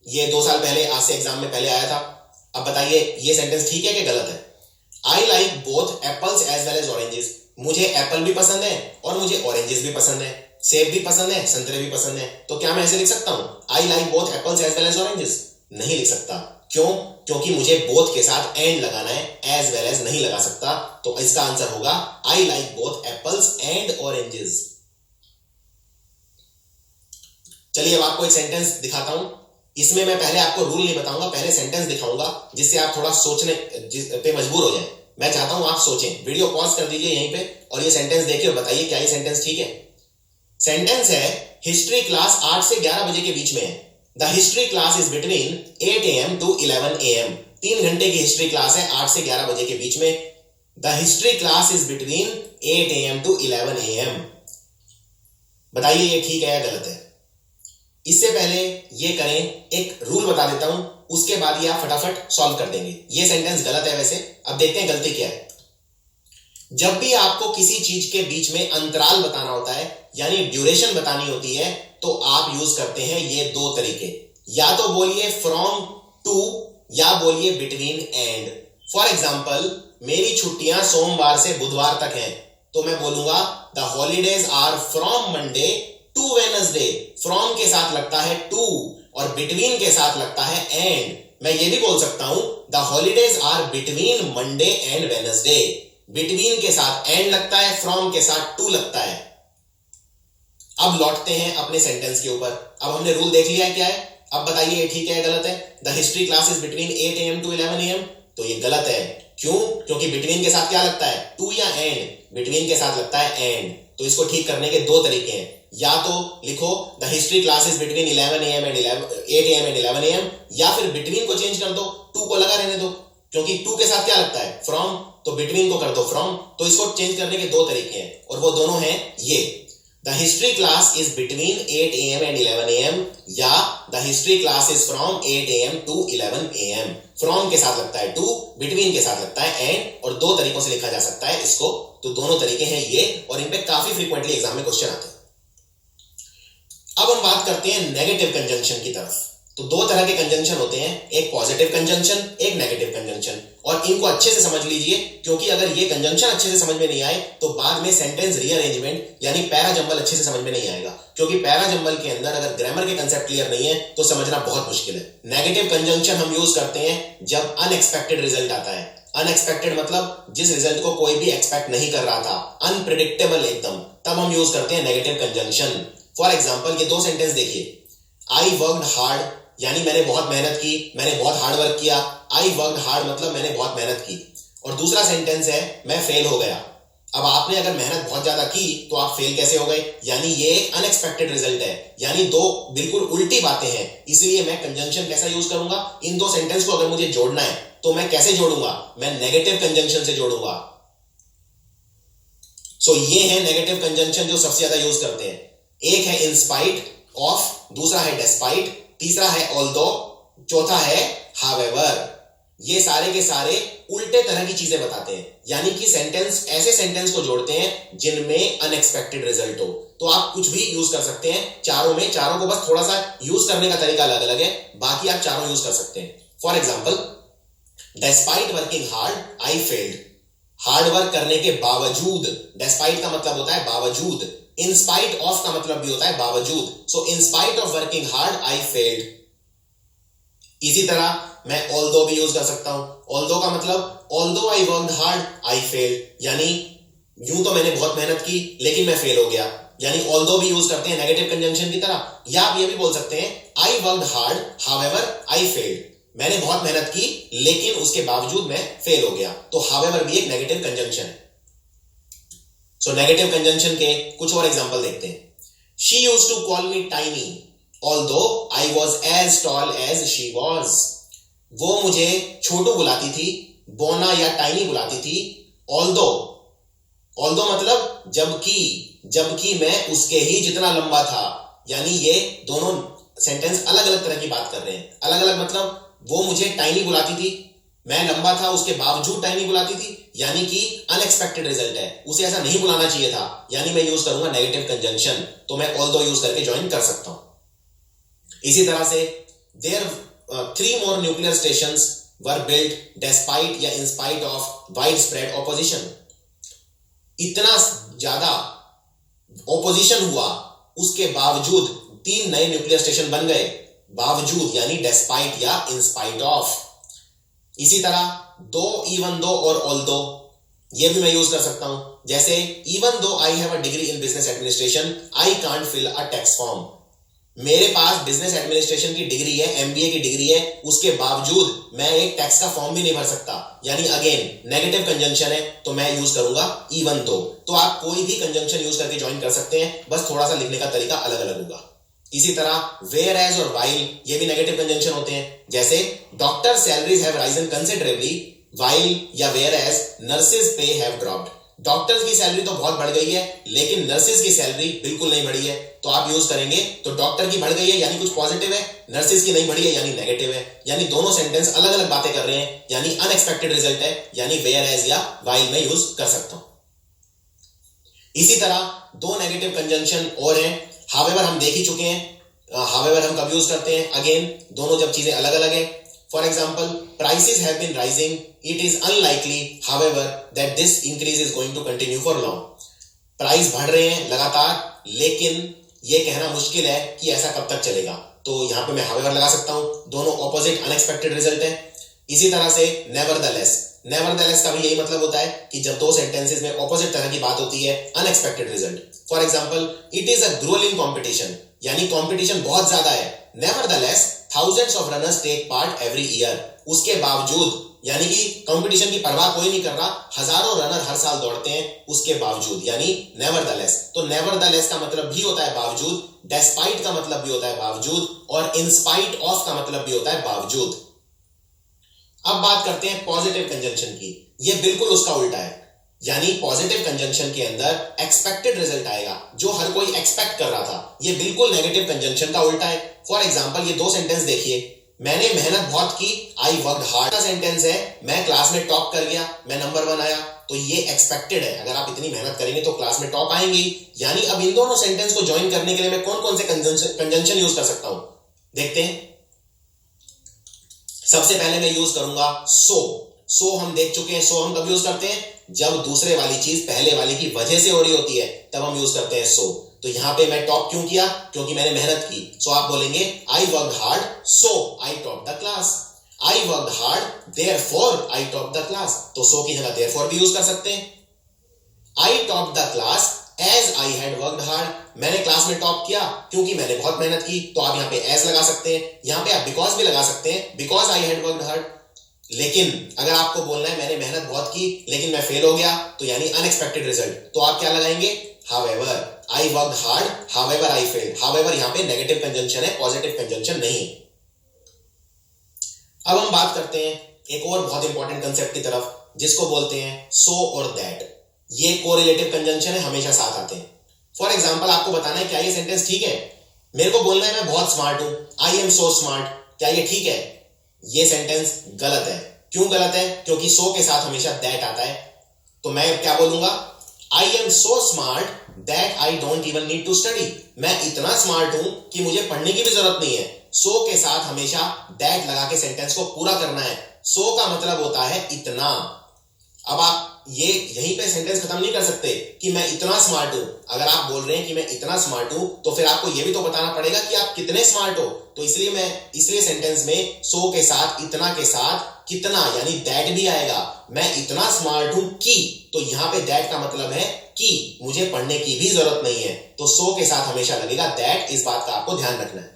ये 2 साल पहले आज से एग्जाम में पहले आया था। अब बताइए ये सेंटेंस ठीक है कि गलत है? I like both apples as well as oranges. मुझे एप्पल भी पसंद है और मुझे ऑरेंजेस भी पसंद है, सेब भी पसंद है, संतरे भी पसंद है। तो क्या मैं ऐसे लिख सकता हूं I like both apples as well as oranges? नहीं लिख सकता। क्यों? क्योंकि मुझे बोथ के साथ एंड लगाना है, एज वेल एज नहीं लगा सकता। तो इसका आंसर होगा आई like both apples and oranges. चलिए अब आपको एक सेंटेंस दिखाता हूं। इसमें मैं पहले आपको रूल नहीं बताऊंगा, पहले सेंटेंस दिखाऊंगा जिससे आप थोड़ा सोचने पे मजबूर हो जाए। मैं चाहता हूं आप सोचें। वीडियो पॉज कर दीजिए यहीं पे और ये सेंटेंस देखिए और बताइए क्या ये सेंटेंस ठीक है। सेंटेंस है हिस्ट्री क्लास 8 से 11 बजे के बीच में है। The history class is between 8 AM to 11 AM। 3 घंटे की हिस्ट्री क्लास है 8 से 11 बजे के बीच में। The history class is between 8 AM to 11 AM। बताइए ये ठीक है या गलत है? इससे पहले ये करें, एक रूल बता देता हूं, उसके बाद ये आप फटाफट सॉल्व कर देंगे। ये सेंटेंस गलत है वैसे। अब देखते हैं गलती क्या है। जब भी आपको किसी चीज के बीच में अंतराल बताना होता है, यानी ड्यूरेशन बतानी होती है, तो आप यूज करते हैं ये 2 तरीके। या तो बोलिए फ्रॉम टू या बोलिए बिटवीन एंड। फॉर एग्जाम्पल, मेरी छुट्टियां सोमवार से बुधवार तक हैं, तो मैं बोलूंगा the holidays are from Monday to Wednesday. From के साथ लगता है टू और बिटवीन के साथ लगता है एंड। मैं ये भी बोल सकता हूं the holidays are between Monday and Wednesday. Between के साथ एंड लगता है, फ्रॉम के साथ टू लगता है। अब लौटते हैं अपने सेंटेंस के ऊपर। अब हमने रूल देख लिया है क्या है। अब बताइए ये ठीक है या गलत है। The history class is between 8 AM to 11 AM। तो ये गलत है। क्यों? क्योंकि बिटवीन के साथ क्या लगता है, टू या एंड? बिटवीन के साथ लगता है एंड। तो इसको ठीक करने के 2 तरीके हैं। या तो लिखो the history class is between 11 AM and 8 AM and 11 AM, या फिर बिटवीन को चेंज कर दो, टू को लगा रहने दो, क्योंकि टू के साथ क्या लगता है, फ्रॉम, तो बिटवीन को कर दो फ्रॉम। तो इसको चेंज करने के 2 तरीके हैं और वो दोनों हैं ये, the history class is between 8 AM and 11 AM, या the history class is from 8 AM to 11 AM। From के साथ लगता है टू, बिटवीन के साथ लगता है एंड, और 2 तरीकों से लिखा जा सकता है इसको। तो दोनों तरीके हैं ये, और इन पे काफी फ्रीक्वेंटली एग्जाम में क्वेश्चन आते हैं। अब हम बात करते हैं नेगेटिव कंजंक्शन की तरफ। तो 2 तरह के कंजंक्शन होते हैं, एक पॉजिटिव कंजंक्शन, एक नेगेटिव कंजंक्शन। और इनको अच्छे से समझ लीजिए, क्योंकि अगर ये कंजंक्शन अच्छे से समझ में नहीं आए तो बाद में सेंटेंस रीअरेंजमेंट यानी पैरा जंबल अच्छे से समझ में नहीं आएगा। क्योंकि पैरा जंबल के अंदर अगर ग्रामर के कंसेप्ट क्लियर नहीं है तो समझना बहुत मुश्किल है। नेगेटिव कंजंक्शन हम यूज करते हैं जब अनएक्सपेक्टेड रिजल्ट आता है। अनएक्सपेक्टेड मतलब जिस रिजल्ट को कोई भी एक्सपेक्ट नहीं कर रहा था, अनप्रिडिक्टेबल एकदम, तब हम यूज करते हैं नेगेटिव कंजंक्शन। फॉर एग्जाम्पल, ये 2 सेंटेंस देखिए। आई वर्कड हार्ड, यानी मैंने बहुत मेहनत की, मैंने बहुत हार्ड वर्क किया। आई वर्कड हार्ड मतलब मैंने बहुत मेहनत की। और दूसरा सेंटेंस है मैं फेल हो गया। अब आपने अगर मेहनत बहुत ज्यादा की तो आप फेल कैसे हो गए, यानी ये एक अनएक्सपेक्टेड रिजल्ट है, यानी 2 बिल्कुल उल्टी बातें हैं। इसलिए मैं कंजंक्शन कैसा यूज करूंगा, इन 2 सेंटेंस को अगर मुझे जोड़ना है तो मैं कैसे जोड़ूंगा, मैं नेगेटिव कंजंक्शन से जोड़ूंगा। सो ये है नेगेटिव कंजंक्शन जो सबसे ज्यादा यूज करते हैं। एक है इन स्पाइट ऑफ, दूसरा है डेस्पाइट, तीसरा है ऑल्दो, चौथा है हावेवर। ये सारे के सारे उल्टे तरह की चीजें बताते हैं, यानी कि सेंटेंस, ऐसे सेंटेंस को जोड़ते हैं जिनमें अनएक्सपेक्टेड रिजल्ट हो। तो आप कुछ भी यूज कर सकते हैं चारों में, चारों को बस थोड़ा सा यूज करने का तरीका अलग अलग है, बाकी आप चारों यूज कर सकते हैं। For example, despite working hard I failed. Hard work करने के बावजूद, डेस्पाइट का मतलब होता है बावजूद, इन स्पाइट ऑफ का मतलब भी होता है बावजूद। So in spite of working hard I failed. इसी तरह मैं ऑल्दो भी यूज कर सकता हूं। ऑल्दो का मतलब although I worked hard I failed, यानी यूं तो मैंने बहुत मेहनत की लेकिन मैं फेल हो गया, यानी ऑल्दो भी यूज करते हैं नेगेटिव कंजंक्शन की तरह। या आप ये भी बोल सकते हैं I worked hard however I failed, मैंने बहुत मेहनत की लेकिन उसके बावजूद मैं फेल हो गया, तो हाउएवर भी एक नेगेटिव कंजंक्शन है। सो नेगेटिव कंजंक्शन के कुछ और एग्जांपल देखते हैं। She used to call me tiny although I was as tall as she was, वो मुझे छोटू बुलाती थी, बोना या टाइनी बुलाती थी, ऑल्दो मतलब जबकि मैं उसके ही जितना लंबा था, यानी ये दोनों सेंटेंस अलग अलग तरह की बात कर रहे हैं। अलग अलग मतलब वो मुझे टाइनी बुलाती थी, मैं लंबा था उसके बावजूद टाइनी बुलाती थी, यानी कि अनएक्सपेक्टेड रिजल्ट है, उसे ऐसा नहीं बुलाना चाहिए था, यानी मैं यूज करूंगा नेगेटिव कंजंक्शन, तो मैं ऑल्दो यूज करके ज्वाइन कर सकता हूं। इसी तरह से there 3 more nuclear stations were built despite या in spite of wide spread opposition, इतना ज्यादा ऑपोजिशन हुआ उसके बावजूद 3 नए न्यूक्लियर स्टेशन बन गए, बावजूद यानी डेस्पाइट या इन स्पाइट ऑफ। इसी तरह दो, इवन दो और ऑल्दो, ये भी मैं यूज कर सकता हूं। जैसे even though I have a degree in business administration I can't fill a tax form, मेरे पास बिजनेस एडमिनिस्ट्रेशन की डिग्री है, एमबीए की डिग्री है, उसके बावजूद मैं एक टैक्स का फॉर्म भी नहीं भर सकता, यानी अगेन नेगेटिव कंजंक्शन है, तो मैं यूज करूंगा इवन दो। तो आप कोई भी कंजंक्शन यूज करके ज्वाइन कर सकते हैं, बस थोड़ा सा लिखने का तरीका अलग अलग होगा। इसी तरह वेयर एज और वाइल, ये भी नेगेटिव कंजंक्शन होते हैं। जैसे doctor salaries have Ryzen considerably while या वेयर एज नर्सेज पे हैव ड्रॉप्ड, डॉक्टर्स की सैलरी तो बहुत बढ़ गई है लेकिन नर्सेज की सैलरी बिल्कुल नहीं बढ़ी है, तो आप यूज करेंगे तो डॉक्टर की बढ़ गई है यानी कुछ पॉजिटिव है, नर्सेज की नहीं बढ़ी है यानी नेगेटिव है, यानी दोनों सेंटेंस अलग अलग बातें कर रहे हैं, यानी अनएक्सपेक्टेड रिजल्ट है, यानी वेयर एज या वाइल में यूज कर सकता हूं। इसी तरह 2 नेगेटिव कंजंक्शन और हैं, हावेवर हम देख ही चुके हैं, हावेवर हम कब यूज करते हैं, अगेन दोनों जब चीजें अलग अलग है। For example prices have been rising, it is unlikely however that this increase is going to continue for long, price बढ़ रहे हैं लगातार लेकिन यह कहना मुश्किल है कि ऐसा कब तक चलेगा, तो यहां पे मैं हावेवर लगा सकता हूं, दोनों ऑपोजिट अनएक्सपेक्टेड रिजल्ट है। इसी तरह से नेवरदलेस, नेवरदलेस का भी यही मतलब होता है कि जब 2 सेंटेंसेस में ऑपोजिट तरह की बात होती है, unexpected result. For example it is a growing competition, यानी कंपटीशन बहुत ज्यादा है, nevertheless thousands of runners take part every year, उसके बावजूद यानी कि कंपटीशन की परवाह कोई नहीं कर रहा, हजारों रनर हर साल दौड़ते हैं उसके बावजूद, यानी नेवरदलेस। तो नेवरदलेस का मतलब भी होता है बावजूद, डेस्पाइट का मतलब भी होता है बावजूद, और इन स्पाइट ऑफ का मतलब भी होता है बावजूद। अब बात करते हैं पॉजिटिव कंजंक्शन की, यह बिल्कुल उसका उल्टा है, यानी पॉजिटिव कंजंक्शन के अंदर एक्सपेक्टेड रिजल्ट आएगा, जो हर कोई एक्सपेक्ट कर रहा था, यह बिल्कुल नेगेटिव कंजंक्शन का उल्टा है। फॉर एग्जांपल ये 2 सेंटेंस देखिए, मैंने मेहनत बहुत की, आई वर्कड हार्ड का सेंटेंस है, मैं क्लास में टॉप कर गया, मैं नंबर 1 आया, तो ये एक्सपेक्टेड है, अगर आप इतनी मेहनत करेंगे तो क्लास में टॉप आएंगे। यानी अब इन दोनों सेंटेंस को ज्वाइन करने के लिए मैं कौन कौन से कंजंक्शन यूज कर सकता हूं, देखते हैं। सबसे पहले मैं यूज करूंगा सो हम देख चुके हैं, सो हम कब यूज करते हैं, जब दूसरे वाली चीज पहले वाली की वजह से हो रही होती है, तब हम यूज करते हैं सो। तो यहां पे मैं टॉप क्यों किया, क्योंकि मैंने मेहनत की, सो आप बोलेंगे I worked hard so I top the class, I worked hard therefore I top the class, तो सो की जगह देयरफॉर भी यूज कर सकते हैं। I top the class as I had worked hard, मैंने क्लास में टॉप किया क्योंकि मैंने बहुत मेहनत की, तो आप यहां पे एज लगा सकते हैं, यहां पे आप बिकॉज भी लगा सकते हैं, because I had worked hard. लेकिन अगर आपको बोलना है मैंने मेहनत बहुत की लेकिन मैं फेल हो गया, तो यानी अनएक्सपेक्टेड रिजल्ट, तो आप क्या लगाएंगे, however, I worked hard however I failed, however यहां पे नेगेटिव कंजंक्शन है, पॉजिटिव कंजंक्शन नहीं। अब हम बात करते हैं एक और बहुत इंपॉर्टेंट कंसेप्ट की तरफ, जिसको बोलते हैं सो और दैट, ये कोरिलेटिव कंजंक्शन है, हमेशा साथ आते हैं। फॉर एग्जांपल आपको बताना है क्या ये सेंटेंस ठीक है, मेरे को बोलना है मैं बहुत स्मार्ट हूं, आई एम सो स्मार्ट, क्या ये ठीक है, ये सेंटेंस गलत है। क्यों गलत है, क्योंकि सो के साथ हमेशा दैट आता है, तो मैं क्या बोलूंगा, I am so smart that I don't even need to study, मैं इतना स्मार्ट हूं कि मुझे पढ़ने की भी जरूरत नहीं है। सो के साथ हमेशा दैट लगा के सेंटेंस को पूरा करना है, सो का मतलब होता है इतना। अब आप ये यहीं पे सेंटेंस खत्म नहीं कर सकते कि मैं इतना स्मार्ट हूं। अगर आप बोल रहे हैं कि मैं इतना स्मार्ट हूं तो फिर आपको ये भी तो बताना पड़ेगा कि आप कितने स्मार्ट हो। तो इसलिए सेंटेंस में सो के साथ इतना के साथ कितना यानी दैट भी आएगा। मैं इतना स्मार्ट हूं कि, तो यहां पे दैट का मतलब है कि मुझे पढ़ने की भी जरूरत नहीं है, तो सो के साथ हमेशा लगेगा दैट। इस बात का आपको ध्यान रखना है।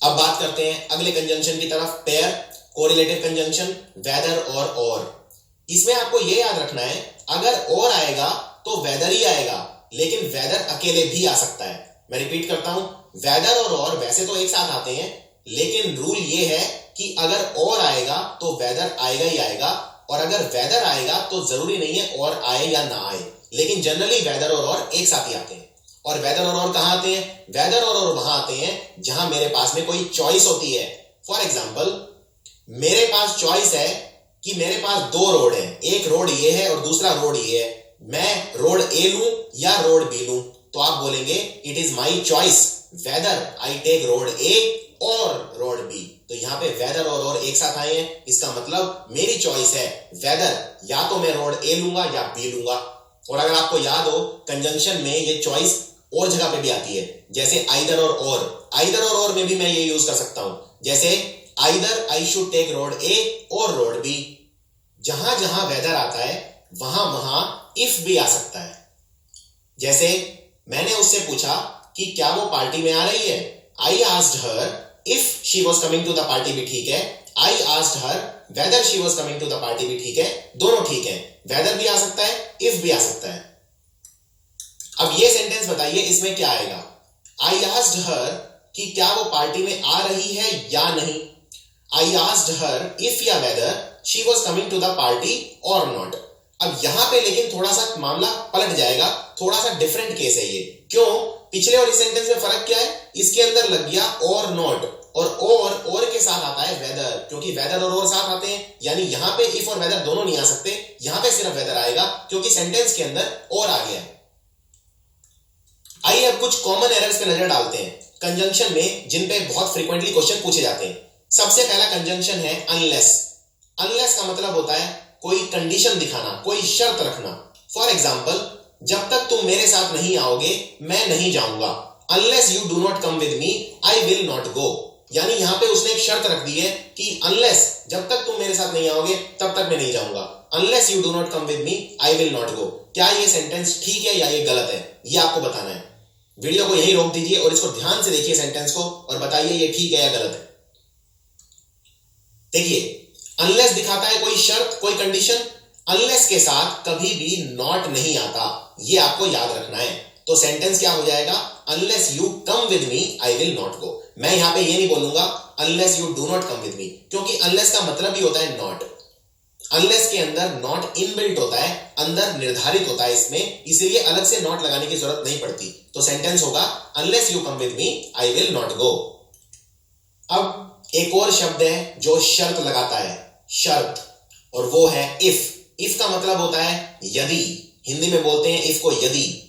अब बात करते हैं अगले कंजंक्शन की तरफ, पेयर, कोरिलेटिव कंजंक्शन, वेदर और। इसमें आपको यह याद रखना है, अगर और आएगा तो वेदर ही आएगा, लेकिन वेदर अकेले भी आ सकता है। मैं रिपीट करता हूं, वेदर और वैसे तो एक साथ आते हैं, लेकिन रूल ये है कि अगर और आएगा तो वेदर आएगा ही आएगा, और अगर वेदर आएगा तो जरूरी नहीं है और आए या ना आए, लेकिन जनरली वेदर और एक साथ ही आते हैं। और वेदर और कहां आते हैं? वेदर और वहां आते हैं जहां मेरे पास में कोई चॉइस होती है। फॉर एग्जाम्पल, मेरे पास चॉइस है कि मेरे पास दो रोड है, एक रोड ये है और दूसरा रोड ये है। मैं रोड ए लूं या रोड बी लूं, तो आप बोलेंगे it is my choice whether I take road A और रोड बी। तो यहां पे वेदर और एक साथ आए हैं, इसका मतलब मेरी चॉइस है वेदर, या तो मैं रोड ए लूंगा या बी लूंगा। और अगर आपको याद हो, कंजंक्शन में ये चॉइस और जगह पे भी आती है, जैसे आइदर और। आइदर और में भी मैं ये यूज कर सकता हूं, जैसे either I should take road A और रोड बी। जहां जहां वेदर आता है वहां वहां इफ भी आ सकता है। जैसे मैंने उससे पूछा कि क्या वो पार्टी में आ रही है। I asked her if she was coming to the party, भी ठीक है। I asked her whether she was coming to the party, भी ठीक है। दोनों ठीक है, वेदर भी आ सकता है, इफ भी आ सकता है। अब ये सेंटेंस बताइए, इसमें क्या आएगा? आई आस्क्ड हर कि क्या वो पार्टी में आ रही है या नहीं। आई आस्क्ड हर इफ या whether she was coming to the party और नॉट। अब यहां पे लेकिन थोड़ा सा मामला पलट जाएगा, थोड़ा सा डिफरेंट केस है ये। क्यों? पिछले और इस सेंटेंस में फर्क क्या है? इसके अंदर लग गया और नॉट, और के साथ आता है वेदर, क्योंकि वेदर और साथ आते हैं, यानी यहां पे इफ और वेदर दोनों नहीं आ सकते, यहां पे सिर्फ वेदर आएगा क्योंकि सेंटेंस के अंदर और आ गया है। आइए अब कुछ कॉमन एरर्स पे नजर डालते हैं कंजंक्शन में, जिन पे बहुत फ्रीक्वेंटली क्वेश्चन पूछे जाते हैं। सबसे पहला कंजंक्शन है अनलेस। अनलेस का मतलब होता है कोई कंडीशन दिखाना, कोई शर्त रखना। फॉर एग्जाम्पल, जब तक तुम मेरे साथ नहीं आओगे मैं नहीं जाऊंगा। Unless you do not come with me I will not go. यानी यहां पे उसने एक शर्त रख दी है कि अनलेस, जब तक तुम मेरे साथ नहीं आओगे तब तक मैं नहीं जाऊंगा। Unless you do not come with me I will not go. क्या ये सेंटेंस ठीक है या ये गलत है, ये आपको बताना है। वीडियो को यहीं रोक दीजिए और इसको ध्यान से देखिए सेंटेंस को, और बताइए ये ठीक है या गलत है। देखिए, अनलेस दिखाता है कोई शर्त, कोई कंडीशन। अनलेस के साथ कभी भी नॉट नहीं आता, ये आपको याद रखना है। तो सेंटेंस क्या हो जाएगा? Unless you come with me I will not go. मैं यहां पे ये नहीं बोलूंगा unless you do not come with me, क्योंकि अनलेस का मतलब भी होता है नॉट। अनलेस के अंदर नॉट इनबिल्ट होता है, अंदर निर्धारित होता है इसमें, इसलिए अलग से नॉट लगाने की जरूरत नहीं पड़ती। तो सेंटेंस होगा unless you come with me I will not go. अब एक और शब्द है जो शर्त लगाता है, शर्त, और वो है इफ। इफ का मतलब होता है यदि, हिंदी में बोलते हैं इफ को यदि।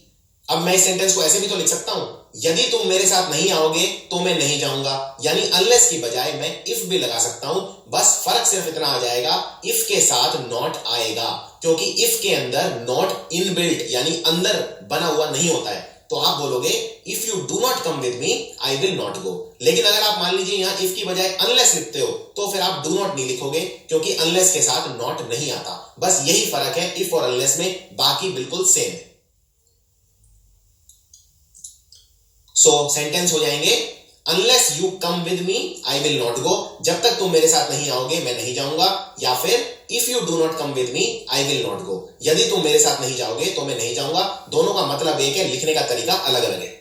अब मैं इस सेंटेंस को ऐसे भी तो लिख सकता हूं, यदि तुम मेरे साथ नहीं आओगे तो मैं नहीं जाऊंगा, यानी अनलेस की बजाय मैं इफ भी लगा सकता हूं। बस फर्क सिर्फ इतना आ जाएगा, इफ के साथ नॉट आएगा, क्योंकि इफ के अंदर नॉट इनबिल्ट यानी अंदर बना हुआ नहीं होता है। तो आप बोलोगे if you do not come with me I will not go. लेकिन अगर आप मान लीजिए यहां इफ की बजाय अनलेस लिखते हो तो फिर आप डू नॉट नहीं लिखोगे, क्योंकि अनलेस के साथ नॉट नहीं आता। बस यही फर्क है इफ और अनलेस में, बाकी बिल्कुल सेम है। सो सेंटेंस हो जाएंगे unless you come with me I will not go, जब तक तुम मेरे साथ नहीं आओगे मैं नहीं जाऊंगा, या फिर if you do not come with me I will not go, यदि तुम मेरे साथ नहीं जाओगे तो मैं नहीं जाऊंगा। दोनों का मतलब एक है, लिखने का तरीका अलग अलग है।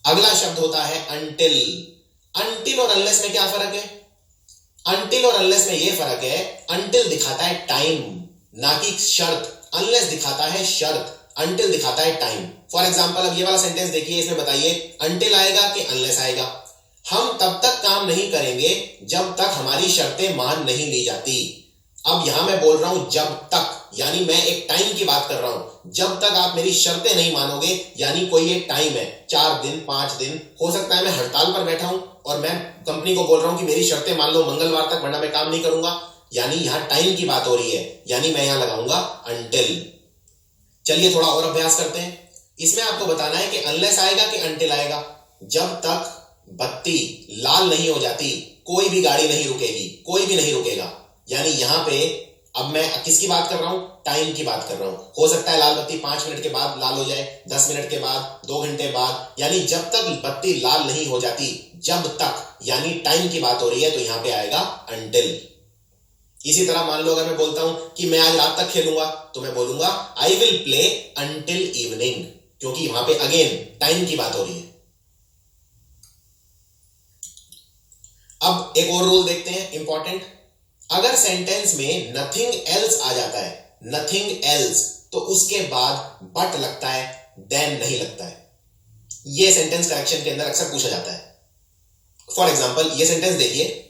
अगला शब्द होता है अनटिल। अनटिल और अनलेस में क्या फर्क है? अनटिल और अनलेस में यह फर्क है, अनटिल दिखाता है टाइम ना कि शर्त, अनलेस दिखाता है शर्त, अनटिल दिखाता है टाइम। फॉर एग्जाम्पल, अब ये वाला सेंटेंस देखिए, इसमें बताइए अनटिल आएगा कि अनलेस आएगा। हम तब तक काम नहीं करेंगे जब तक हमारी शर्तें मान नहीं ली जाती। अब यहां मैं बोल रहा हूं जब तक, यानी मैं एक टाइम की बात कर रहा हूं। जब तक आप मेरी शर्तें नहीं मानोगे, यानी कोई एक टाइम है, 4 दिन 5 दिन, हो सकता है मैं हड़ताल पर बैठा हूं और मैं कंपनी को बोल रहा हूं कि मेरी शर्तें मान लो मंगलवार तक, वरना मैं काम नहीं करूंगा। यानी यहां टाइम की बात हो रही है, यानी मैं यहां लगाऊंगा until। चलिए थोड़ा और अभ्यास करते हैं। इसमें आपको बताना है कि अनलेस आएगा कि until आएगा। जब तक बत्ती लाल नहीं हो जाती कोई भी गाड़ी नहीं रुकेगी, कोई भी नहीं रुकेगा। यानी यहां पे अब मैं किसकी बात कर रहा हूं? टाइम की बात कर रहा हूं। हो सकता है लाल बत्ती 5 मिनट के बाद लाल हो जाए, 10 मिनट के बाद, 2 घंटे बाद, यानी जब तक बत्ती लाल नहीं हो जाती, जब तक, यानी टाइम की बात हो रही है, तो यहां पे आएगा until। इसी तरह मान लो अगर मैं बोलता हूं कि मैं आज रात तक खेलूंगा, तो मैं बोलूंगा I will play until evening, क्योंकि वहां पे अगेन टाइम की बात हो रही है। अब एक और रूल देखते हैं इंपॉर्टेंट। अगर सेंटेंस में नथिंग एल्स आ जाता है, नथिंग एल्स, तो उसके बाद बट लगता है, देन नहीं लगता है। यह सेंटेंस करेक्शन के अंदर अक्सर पूछा जाता है। फॉर एग्जाम्पल ये सेंटेंस देखिए,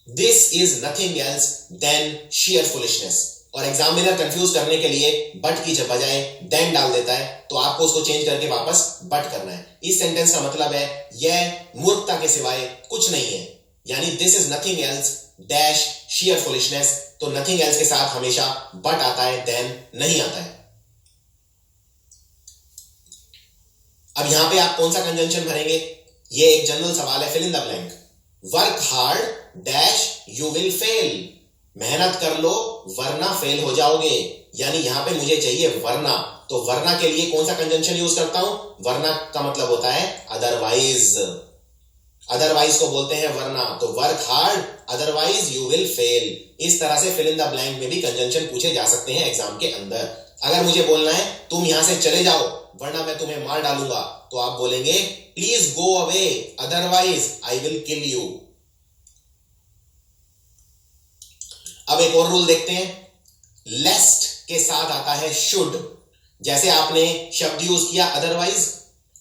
this is nothing else than sheer foolishness, और एग्जामिनर कंफ्यूज करने के लिए बट की बजाय देन डाल देता है, तो आपको उसको चेंज करके वापस बट करना है। इस सेंटेंस का मतलब है यह मूर्खता के सिवाय कुछ नहीं है, यानी this is nothing else dash share foolishness, तो नथिंग एल्स के साथ हमेशा बट आता है, देन नहीं आता है। अब यहां पे आप कौन सा कंजंक्शन भरेंगे? ये एक जनरल सवाल है, fill in the blank. Work hard dash you will fail, मेहनत कर लो वरना फेल हो जाओगे। यानी यहां पे मुझे चाहिए वरना, तो वरना के लिए कौन सा कंजंक्शन यूज करता हूं? वरना का मतलब होता है अदरवाइज, अदरवाइज को बोलते हैं वरना। तो work hard otherwise you will fail. इस तरह से फिल इन द ब्लैंक में भी कंजंक्शन पूछे जा सकते हैं एग्जाम के अंदर। अगर मुझे बोलना है तुम यहां से चले जाओ वरना मैं तुम्हें मार डालूंगा, तो आप बोलेंगे please go away otherwise I will kill you. अब एक और रूल देखते हैं, लेस्ट के साथ आता है शुड। जैसे आपने शब्द यूज किया अदरवाइज,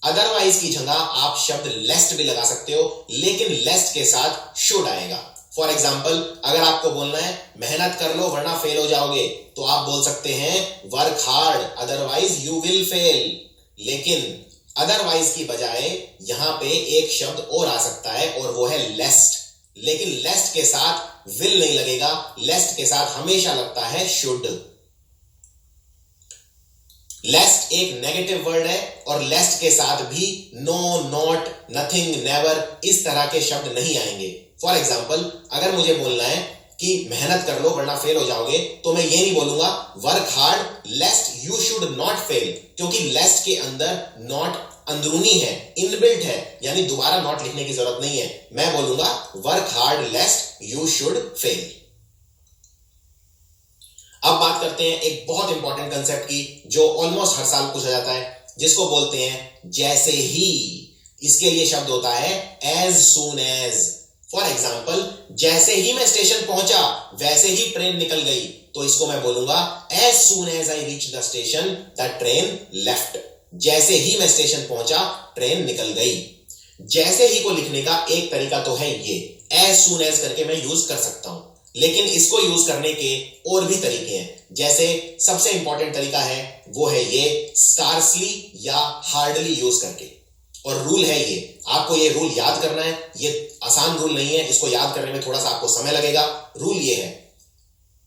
अदरवाइज की जगह आप शब्द लेस्ट भी लगा सकते हो, लेकिन लेस्ट के साथ शुड आएगा। फॉर एग्जाम्पल अगर आपको बोलना है मेहनत कर लो वरना फेल हो जाओगे, तो आप बोल सकते हैं work hard otherwise you will fail. लेकिन अदरवाइज की बजाय यहां पे एक शब्द और आ सकता है और वो है लेस्ट, लेकिन लेस्ट के साथ विल नहीं लगेगा, लेस्ट के साथ हमेशा लगता है शुड। लेस्ट एक नेगेटिव वर्ड है और लेस्ट के साथ भी नो, नॉट, नथिंग, नेवर इस तरह के शब्द नहीं आएंगे। फॉर एग्जाम्पल अगर मुझे बोलना है कि मेहनत कर लो वरना फेल हो जाओगे, तो मैं ये नहीं बोलूंगा work hard लेस्ट you should not fail, क्योंकि लेस्ट के अंदर नॉट अंदरूनी है, इनबिल्ट है, यानी दोबारा नॉट लिखने की जरूरत नहीं है। मैं बोलूंगा work hard लेस्ट you should fail. अब बात करते हैं एक बहुत इंपॉर्टेंट कंसेप्ट की, जो ऑलमोस्ट हर साल पूछा जाता है, जिसको बोलते हैं जैसे ही। इसके लिए शब्द होता है as soon as. For example जैसे ही मैं स्टेशन पहुंचा वैसे ही ट्रेन निकल गई, तो इसको मैं बोलूंगा as soon as I reach the station the train left. जैसे ही मैं स्टेशन पहुंचा ट्रेन निकल गई। जैसे ही को लिखने का एक तरीका तो है ये, एज सून एज करके मैं यूज कर सकता हूं, लेकिन इसको यूज करने के और भी तरीके हैं। जैसे सबसे इंपॉर्टेंट तरीका है वो है ये स्कार्सली या हार्डली यूज करके। और रूल है ये, आपको ये रूल याद करना है। ये आसान रूल नहीं है, इसको याद करने में थोड़ा सा आपको समय लगेगा। रूल ये है,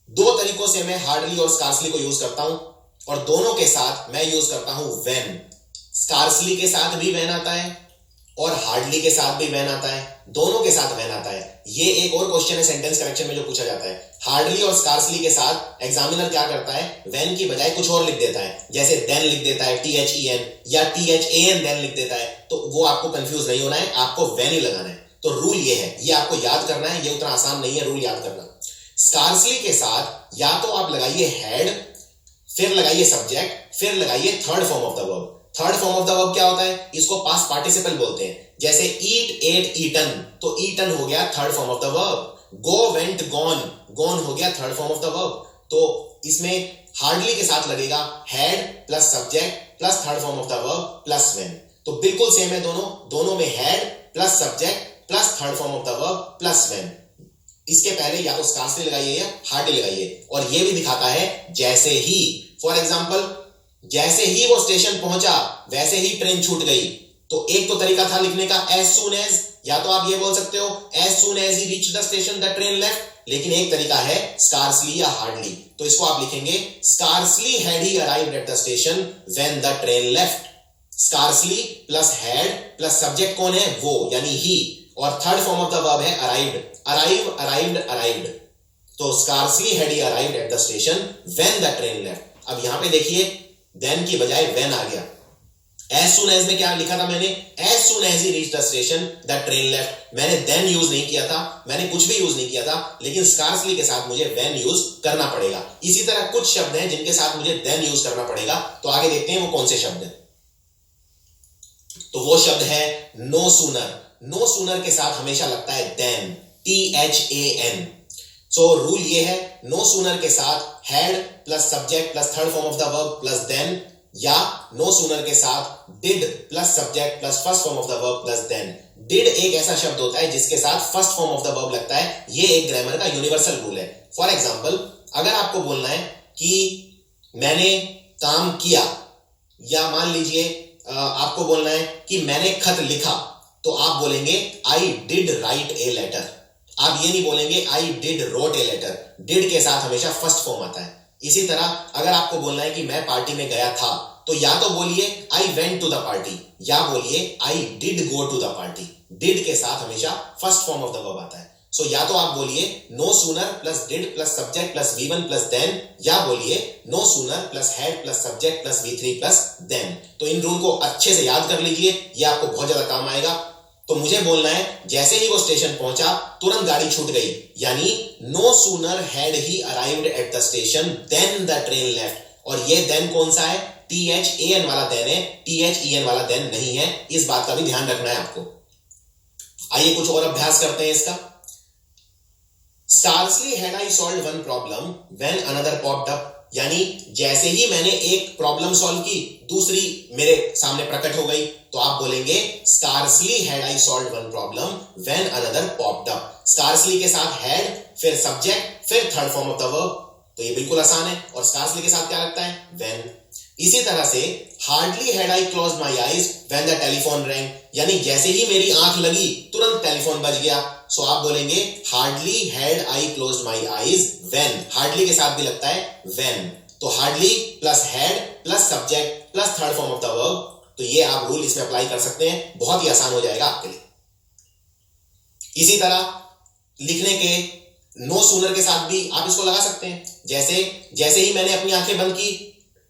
2 तरीकों से मैं हार्डली और स्कार्सली को यूज करता हूं, और दोनों के साथ मैं यूज करता हूं व्हेन। स्कार्सली के साथ भी व्हेन आता है और हार्डली के साथ भी व्हेन आता है, दोनों के साथ व्हेन आता है। ये एक और क्वेश्चन है सेंटेंस करेक्शन में जो पूछा जाता है। हार्डली और स्कार्सली के साथ एग्जामिनर क्या करता है, व्हेन की बजाय कुछ और लिख देता है, जैसे देन लिख देता है THEN या THAN देन लिख देता है। तो वो आपको कंफ्यूज नहीं होना है, आपको व्हेन ही लगाना है। तो रूल ये है, ये आपको याद करना है, ये उतना आसान नहीं है रूल याद करना। स्कार्सली के साथ या तो आप लगाइए हैड, फिर लगाइए सब्जेक्ट, फिर लगाइए third form of the verb. Third form of the verb क्या होता है? इसको पास्ट पार्टिसिपल बोलते हैं। जैसे ईट, एट, ईटन, तो ईटन हो गया third form of the verb. Go, went, gone, gone हो गया third form of the verb. तो इसमें हार्डली के साथ लगेगा had plus subject plus third form of the verb plus when. तो बिल्कुल सेम है दोनों में had plus subject plus third form of the verb plus when. इसके पहले या तो स्कार्सली लगाइए या हार्डली लगाइए, और ये भी दिखाता है जैसे ही। फॉर एग्जाम्पल जैसे ही वो स्टेशन पहुंचा वैसे ही ट्रेन छूट गई, तो एक तो तरीका था लिखने का एज सून एज, या तो आप ये बोल सकते हो as soon as he reached the station the train left, लेकिन एक तरीका है scarcely या hardly, तो इसको आप लिखेंगे scarcely had he arrived at the station when the train left. scarcely plus had plus subject कौन है, वो यानी he, और third form of the verb है arrived, arrived, तो scarcely had he arrived at the station when the train left. अब यहां पे देखिए then की बजाय when आ गया. as soon as में क्या लिखा था मैंने, as soon as he reached the station the train left, मैंने then यूज नहीं किया था, मैंने कुछ भी यूज नहीं किया था, लेकिन scarcely के साथ मुझे when यूज करना पड़ेगा. इसी तरह कुछ शब्द हैं जिनके साथ मुझे then यूज करना पड़ेगा, तो आगे देखते हैं वो कौन से शब्द हैं. तो वो शब्द है no sooner. no sooner के साथ हमेशा लगता है then, THAN. सो रूल ये है no sooner के साथ had plus subject plus third form of the verb plus then, या no sooner के साथ did plus subject plus first form of the verb plus then. did एक ऐसा शब्द होता है जिसके साथ first form of the verb लगता है, ये एक ग्रामर का यूनिवर्सल रूल है. फॉर एग्जांपल अगर आपको बोलना है कि मैंने काम किया, या मान लीजिए आपको बोलना है कि मैंने खत लिखा, तो आप बोलेंगे I did write a letter. आप ये नहीं बोलेंगे I did wrote a letter. Did के साथ हमेशा फर्स्ट फॉर्म आता है. इसी तरह अगर आपको बोलना है कि मैं पार्टी में गया था, तो या तो बोलिए I went to the party, या बोलिए I did go to the party. Did के साथ हमेशा first form of the verb आता है. सो या तो आप बोलिए no sooner plus did plus subject plus V1 plus then, या बोलिए no sooner plus had plus subject plus V3 plus then. तो इन रूल को अच्छे से याद कर लीजिए, ये आपको बहुत ज्यादा काम आएगा. तो मुझे बोलना है जैसे ही वो स्टेशन पहुंचा तुरंत गाड़ी छूट गई, यानी no sooner had he arrived at the station then the train left. और ये देन कौन सा है, THAN वाला देन है, THEN वाला देन नहीं है. इस बात का भी ध्यान रखना है आपको. आइए कुछ और अभ्यास करते हैं इसका. Scarcely had I solved one problem when another popped up, यानी जैसे ही मैंने एक प्रॉब्लम सॉल्व की दूसरी मेरे सामने प्रकट हो गई, तो आप बोलेंगे scarcely had I solved one problem when another popped up. scarcely के साथ had, फिर सब्जेक्ट, फिर third form of the verb, तो ये बिल्कुल आसान है. और scarcely के साथ क्या लगता है, when. इसी तरह से hardly had I closed my eyes when the telephone rang, यानी जैसे ही मेरी आंख लगी तुरंत टेलीफोन बज गया. सो आप बोलेंगे hardly had I closed my eyes when. hardly के साथ भी लगता है when. तो hardly plus had plus subject plus third form of the verb, तो ये आप रूल इसमें अप्लाई कर सकते हैं. बहुत ही आसान हो जाएगा आपके लिए. इसी तरह लिखने के नो सूनर के साथ भी आप इसको लगा सकते हैं. जैसे ही मैंने अपनी आंखें बंद की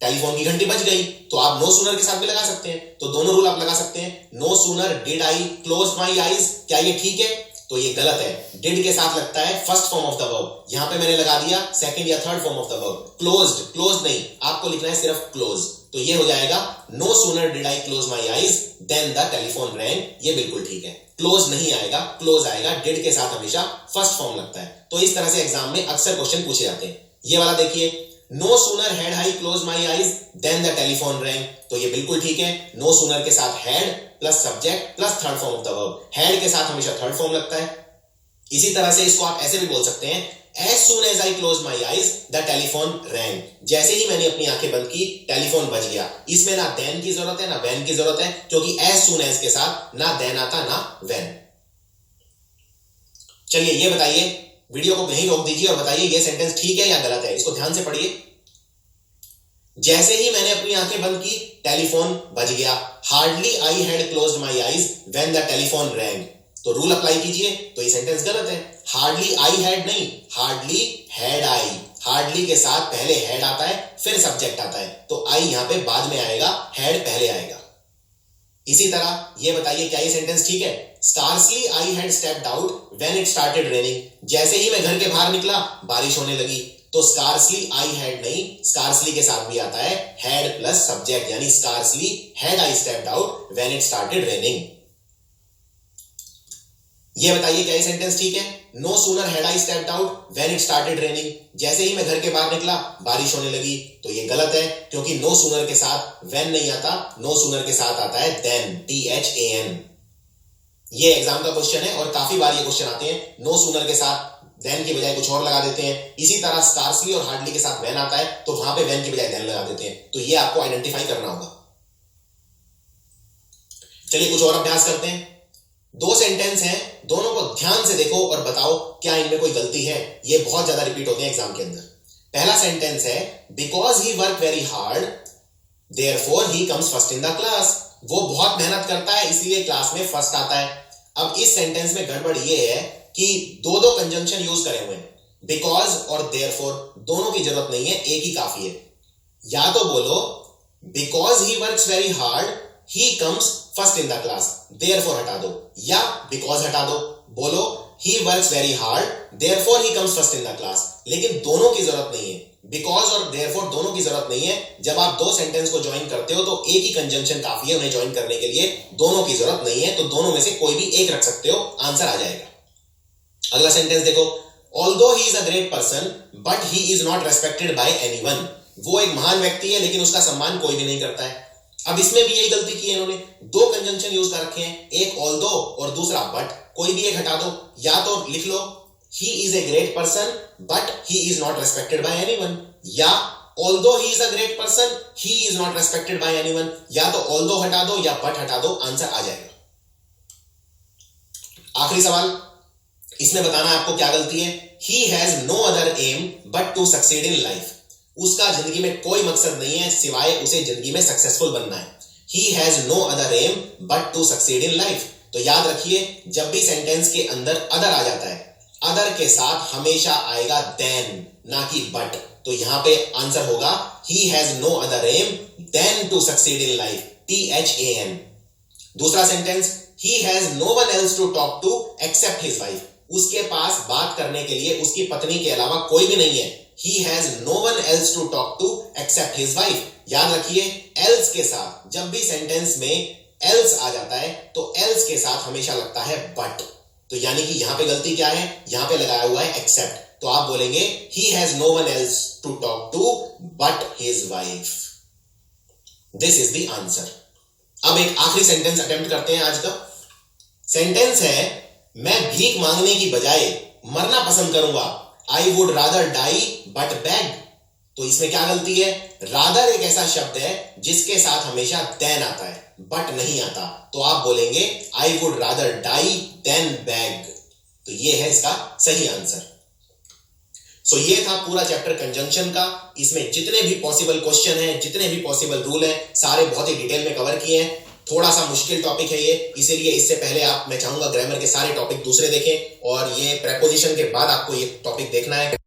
टेलीफोन की घंटी बज गई, तो आप नो सूनर के साथ भी लगा सकते हैं. तो दोनों रूल आप लगा सकते हैं. No sooner did I close my eyes, क्या ये ठीक है, तो ये गलत है. डिड के साथ लगता है first form of the verb, यहां पे मैंने लगा दिया सेकंड या third form of the verb. Closed नहीं, आपको लिखना है सिर्फ क्लोज. तो ये हो जाएगा no sooner did I close my eyes then the telephone rang. ये बिल्कुल ठीक है. क्लोज नहीं आएगा, क्लोज आएगा. डिड के साथ हमेशा फर्स्ट फॉर्म लगता है. तो इस तरह से एग्जाम में अक्सर क्वेश्चन पूछे जाते हैं. ये वाला देखिए, no sooner had I close my eyes then the telephone rang, तो ये बिल्कुल ठीक है. नो सूनर के साथ had plus subject plus third form of the verb. Had के साथ हमेशा थर्ड फॉर्म लगता है. इसी तरह से इसको आप ऐसे भी बोल सकते हैं, as soon as I closed my eyes the telephone rang, जैसे ही मैंने अपनी आंखें बंद की टेलीफोन बज गया. इसमें ना then की जरूरत है ना when की जरूरत है, क्योंकि as soon as के साथ ना then आता ना when. चलिए ये बताइए, वीडियो को कहीं रोक दीजिए और बताइए ये सेंटेंस ठीक है या गलत है. इसको ध्यान से पढ़िए. जैसे ही मैंने अपनी आंखें बंद की टेलीफोन बज गया. Hardly I had closed my eyes when the telephone rang, तो रूल अप्लाई कीजिए. तो ये सेंटेंस गलत है. हार्डली आई हैड नहीं, हार्डली हैड आई. हार्डली के साथ पहले हैड आता है, फिर सब्जेक्ट आता है, तो आई यहां पे बाद में आएगा, हैड पहले आएगा. इसी तरह ये बताइए क्या ये सेंटेंस ठीक है. Scarcely I had stepped out when it started raining, जैसे ही मैं घर के बाहर निकला बारिश होने लगी. तो स्कार्सली आई हैड नहीं, स्कार्सली के साथ भी आता है हैड प्लस सब्जेक्ट, यानी scarcely had I stepped out when it started raining. ये बताइए क्या ये सेंटेंस ठीक है. No sooner had I stepped out when it started raining, जैसे ही मैं घर के बाहर निकला बारिश होने लगी. तो ये गलत है, क्योंकि नो सूनर के साथ व्हेन नहीं आता, नो सूनर के साथ आता है देन, THAN. ये एग्जाम का क्वेश्चन है और काफी बार ये क्वेश्चन आते हैं. नो सूनर के साथ देन की बजाय कुछ और लगा देते हैं. इसी तरह स्कार्सली और हार्डली के साथ व्हेन आता है, तो वहां पे व्हेन की बजाय देन लगा देते हैं. तो ये आपको आइडेंटिफाई करना होगा. चलिए कुछ और अभ्यास करते हैं. दो सेंटेंस हैं, दोनों को ध्यान से देखो और बताओ क्या इनमें कोई गलती है। ये बहुत ज्यादा रिपीट होते हैं एग्जाम के अंदर। पहला सेंटेंस है because he work very hard therefore he comes first in the class. वो बहुत मेहनत करता है इसलिए क्लास में फर्स्ट आता है। अब इस सेंटेंस में गड़बड़ ये है कि दो दो कंजंक्शन यूज करे हुए हैं, बिकॉज और देयरफॉर, दोनों की जरूरत नहीं है, एक ही काफी है। या तो बोलो because he works very hard he comes first in the class, therefore हटा दो, या बिकॉज हटा दो। बोलो he works very hard therefore he comes first in the class. लेकिन दोनों की जरूरत नहीं है, बिकॉज और देयरफॉर दोनों की जरूरत नहीं है। जब आप दो सेंटेंस को ज्वाइन करते हो तो एक ही कंजंक्शन काफी है उन्हें ज्वाइन करने के लिए, दोनों की जरूरत नहीं है। तो दोनों में से कोई भी एक रख सकते हो, आंसर आ जाएगा। अगला सेंटेंस देखो, although he is a great person but he is not respected bye anyone. वो एक महान व्यक्ति है लेकिन उसका सम्मान कोई भी नहीं करता है। अब इसमें भी यही गलती की है इन्होंने, दो कंजंक्शन यूज कर रखे हैं, एक ऑल्दो और दूसरा बट। कोई भी एक हटा दो, या तो लिख लो he is a great person but he is not respected by anyone, या although he is a great person he is not respected by anyone। या तो although हटा दो या but हटा दो, आंसर आ जाएगा। आखिरी सवाल, इसमें बताना है आपको क्या गलती है। he has no other aim but to succeed in life। उसका जिंदगी में कोई मकसद नहीं है सिवाय उसे जिंदगी में सक्सेसफुल बनना है। he has no other aim but to succeed in life। तो याद रखिए जब भी सेंटेंस के अंदर अदर आ जाता है, अदर के साथ हमेशा आएगा देन, ना कि बट। तो यहां पे आंसर होगा he has no other aim than to succeed in life, THAN। दूसरा sentence, he has no one else to talk to except his wife। उसके पास बात करने के लिए उसकी पत्नी के अलावा कोई भी नहीं है। he has no one else to talk to except his wife। याद रखिए else के साथ जब भी सेंटेंस में else आ जाता है तो else के साथ हमेशा लगता है बट। तो यानी कि यहां पे गलती क्या है, यहां पे लगाया हुआ है एक्सेप्ट। तो आप बोलेंगे he has no one else to talk to but his wife। This is the answer. अब एक आखिरी सेंटेंस अटेम्प्ट करते हैं आज का। सेंटेंस है मैं भीख मांगने की बजाय मरना पसंद करूंगा, I would rather die but beg. तो इसमें क्या गलती है, रादर एक ऐसा शब्द है जिसके साथ हमेशा देन आता है, बट नहीं आता। तो आप बोलेंगे I would rather die than beg. तो ये है इसका सही आंसर। सो ये था पूरा चैप्टर कंजंक्शन का। इसमें जितने भी पॉसिबल क्वेश्चन हैं, जितने भी पॉसिबल रूल हैं, सारे बहुत ही डिटेल में कवर किए हैं। थोड़ा सा मुश्किल टॉपिक है ये, इसीलिए इससे पहले मैं चाहूंगा ग्रामर के सारे टॉपिक दूसरे देखें और ये प्रेपोजिशन के बाद आपको ये टॉपिक देखना है।